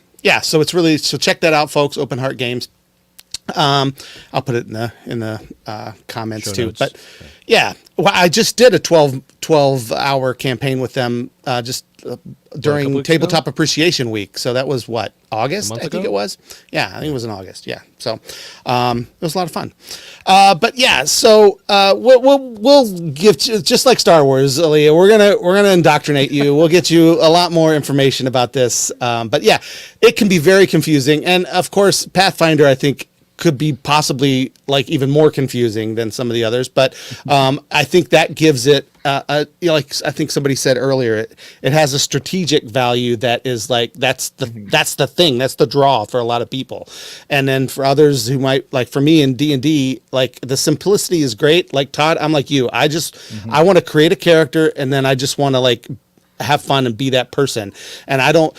it's really check that out, folks. Open Heart Games. I'll put it in the comments show too. Notes. But yeah, well, I just did a 12-hour campaign with them just during Tabletop Appreciation Week. So that was what, August? I think it was. Yeah, I think it was in August. Yeah. So it was a lot of fun. But yeah, so we'll give you, just like Star Wars, Aaliyah, we're gonna indoctrinate you. We'll get you a lot more information about this. But yeah, it can be very confusing, and of course, Pathfinder, I think, could be possibly like even more confusing than some of the others, but I think that gives it like I think somebody said earlier, it has a strategic value that is like that's the thing, that's the draw for a lot of people. And then for others who might, like for me in D&D, like the simplicity is great. Like Todd, I'm like you. I want to create a character, and then I just want to like have fun and be that person. And I don't,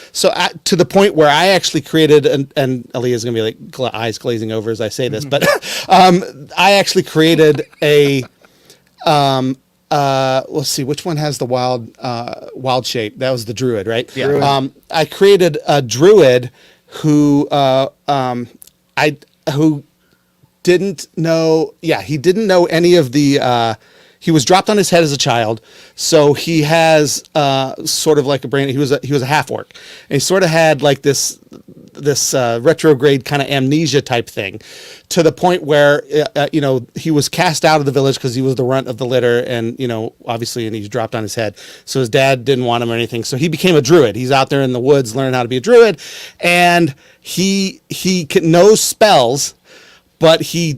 to the point where I actually created, and Aaliyah's gonna be like eyes glazing over as I say this, but I actually created a let's see, which one has the wild shape? That was the druid, right? Yeah. I created a druid who who didn't know, he didn't know any of the he was dropped on his head as a child, so he has sort of like a brain. He was a half orc, and he sort of had like this retrograde kind of amnesia type thing, to the point where he was cast out of the village because he was the runt of the litter, and obviously, and he's dropped on his head. So his dad didn't want him or anything, so he became a druid. He's out there in the woods learning how to be a druid, and he knows spells, but he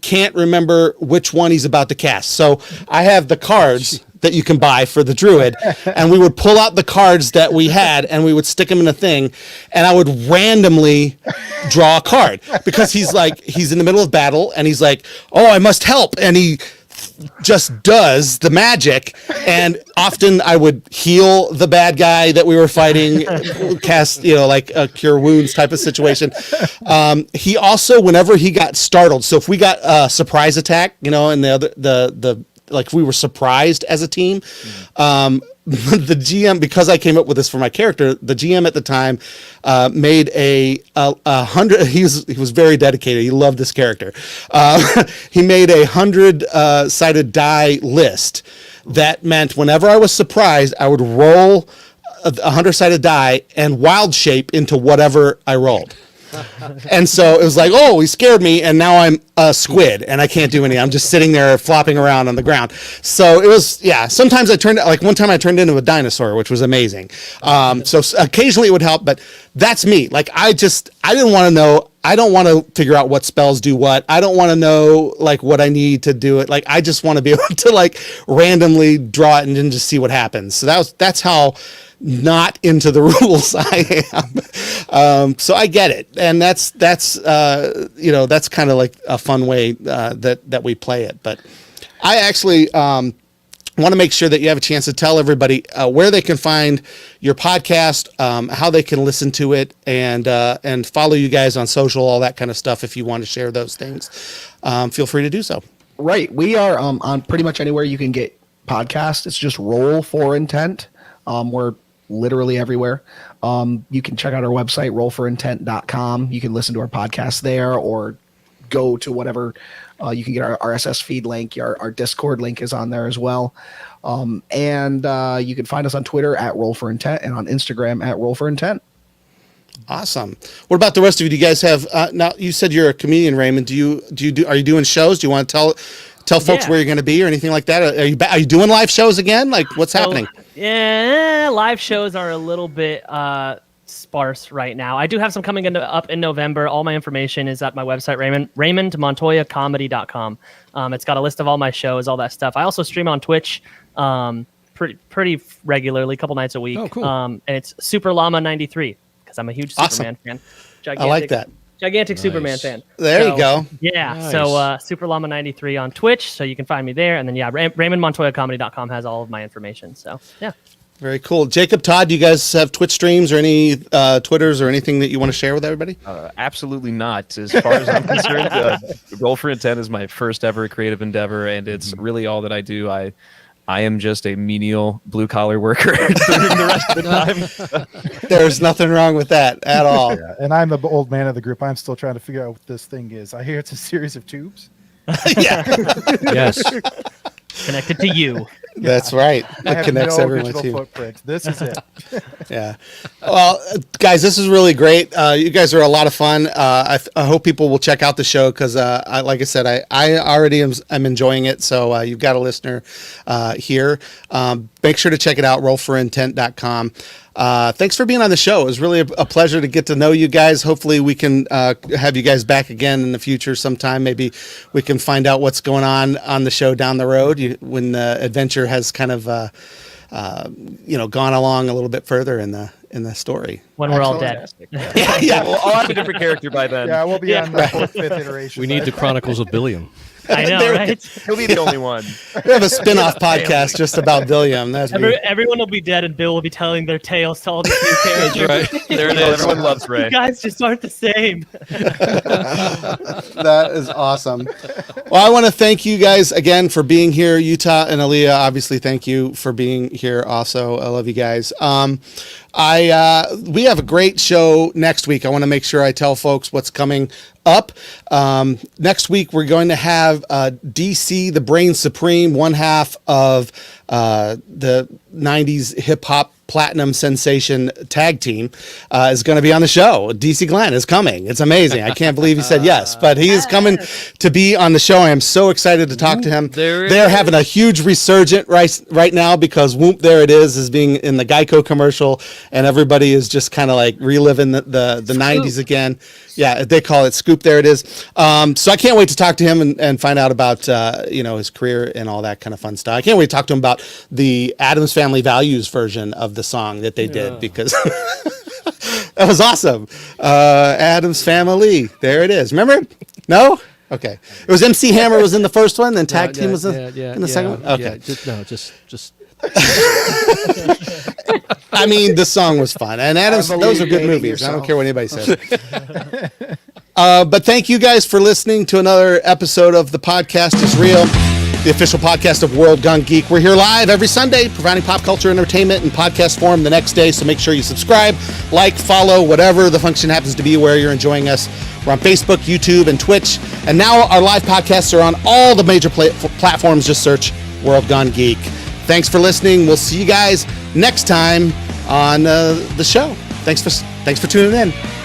can't remember which one he's about to cast. So I have the cards that you can buy for the druid, and we would pull out the cards that we had, and we would stick them in a thing, and I would randomly draw a card, because he's in the middle of battle, and he's like, oh, I must help, and he just does the magic, and often I would heal the bad guy that we were fighting, cast like a cure wounds type of situation. He also, whenever he got startled, so if we got a surprise attack, and the like we were surprised as a team, the GM, because I came up with this for my character, the GM at the time made a 100. He was very dedicated. He loved this character. He made 100-sided die list. That meant whenever I was surprised, I would roll a 100-sided die and wild shape into whatever I rolled. And so it was like, oh, he scared me, and now I'm a squid, and I can't do anything. I'm just sitting there flopping around on the ground. So it was, sometimes one time I turned into a dinosaur, which was amazing. So occasionally it would help, but that's me. Like, I didn't want to know. I don't want to figure out what spells do what. I don't want to know like what I need to do it. Like, I just want to be able to like randomly draw it and then just see what happens. So that's how not into the rules I am. So I get it, and that's that's kind of like a fun way that we play it. But I actually want to make sure that you have a chance to tell everybody where they can find your podcast, how they can listen to it, and follow you guys on social, all that kind of stuff. If you want to share those things, feel free to do so. Right. We are on pretty much anywhere you can get podcasts. It's just Roll for Intent. We're literally everywhere. You can check out our website, rollforintent.com. You can listen to our podcast there, or go to whatever. You can get our RSS feed link. Our Discord link is on there as well. And you can find us on Twitter at Roll for Intent, and on Instagram at Roll for Intent. Awesome. What about the rest of you? Do you guys have, now you said you're a comedian, Raymond. Are you doing shows? Do you want to tell folks where you're going to be or anything like that? Are you doing live shows again? Like, what's happening? Yeah, live shows are a little bit sparse right now. I do have some coming up in November. All my information is at my website, RaymondMontoyaComedy.com. It's got a list of all my shows, all that stuff. I also stream on Twitch pretty regularly, a couple nights a week. Oh, cool. And it's Super Llama 93, because I'm a huge Superman fan. I like that. Gigantic Superman fan. There you go. Yeah. Nice. So Super Llama 93 on Twitch, so you can find me there. And then RaymondMontoyaComedy.com has all of my information. So Very cool. Jacob, Todd, do you guys have Twitch streams or any Twitters or anything that you want to share with everybody? Absolutely not. As far as I'm concerned, Roll for Intent is my first ever creative endeavor, and it's really all that I do. I am just a menial blue-collar worker during the rest of the time. There's nothing wrong with that at all. Yeah, and I'm the old man of the group. I'm still trying to figure out what this thing is. I hear it's a series of tubes. Yeah. Yes. connected to you. That's right. It connects everyone digital too. Footprint. This is it. Yeah. Well, guys, this is really great. You guys are a lot of fun. I hope people will check out the show because, like I said, I already am enjoying it. So you've got a listener here. Make sure to check it out, rollforintent.com. Thanks for being on the show. It was really a pleasure to get to know you guys. Hopefully we can have you guys back again in the future sometime. Maybe we can find out what's going on the show down the road when the adventure has kind of gone along a little bit further in the story. When we're all dead. Yeah. Well, I'll have a different character by then. Yeah, we'll be on the fourth, fifth iteration. We need the Chronicles of Billiam. I know, right? He'll be the only one. We have a spin-off podcast just about Billiam. Everyone will be dead, and Bill will be telling their tales to all these new characters. That's right. There it is. Everyone loves Ray. You guys just aren't the same. That is awesome. Well, I want to thank you guys again for being here. Utah and Aaliyah, obviously, thank you for being here also. I love you guys. We have a great show next week. I want to make sure I tell folks what's coming up. Next week, we're going to have DC, the Brain Supreme, one half of the 90s hip-hop platinum sensation tag team, is going to be on the show. DC Glenn is coming. It's amazing. I can't believe he said yes, but he is coming to be on the show. I am so excited to talk to him. They're having a huge resurgent right now because Whoop, There It Is being in the Geico commercial, and everybody is just kind of like reliving the 90s again. Yeah, they call it Scoop, There It Is. So I can't wait to talk to him and find out about his career and all that kind of fun stuff. I can't wait to talk to him about the Addams Family Values version of the song that they did because that was awesome. Addams Family, there it is. Remember? No? Okay. It was MC Hammer was in the first one, then Tag Team was in the second one? Okay. Just I mean, the song was fun. And Addams, those are good movies. I don't care what anybody says. But thank you guys for listening to another episode of The Podcast is Real, the official podcast of World Gun Geek. We're here live every Sunday, providing pop culture entertainment in podcast form the next day. So make sure you subscribe, like, follow, whatever the function happens to be where you're enjoying us. We're on Facebook, YouTube, and Twitch. And now our live podcasts are on all the major platforms. Just search World Gun Geek. Thanks for listening. We'll see you guys next time on the show. Thanks for tuning in.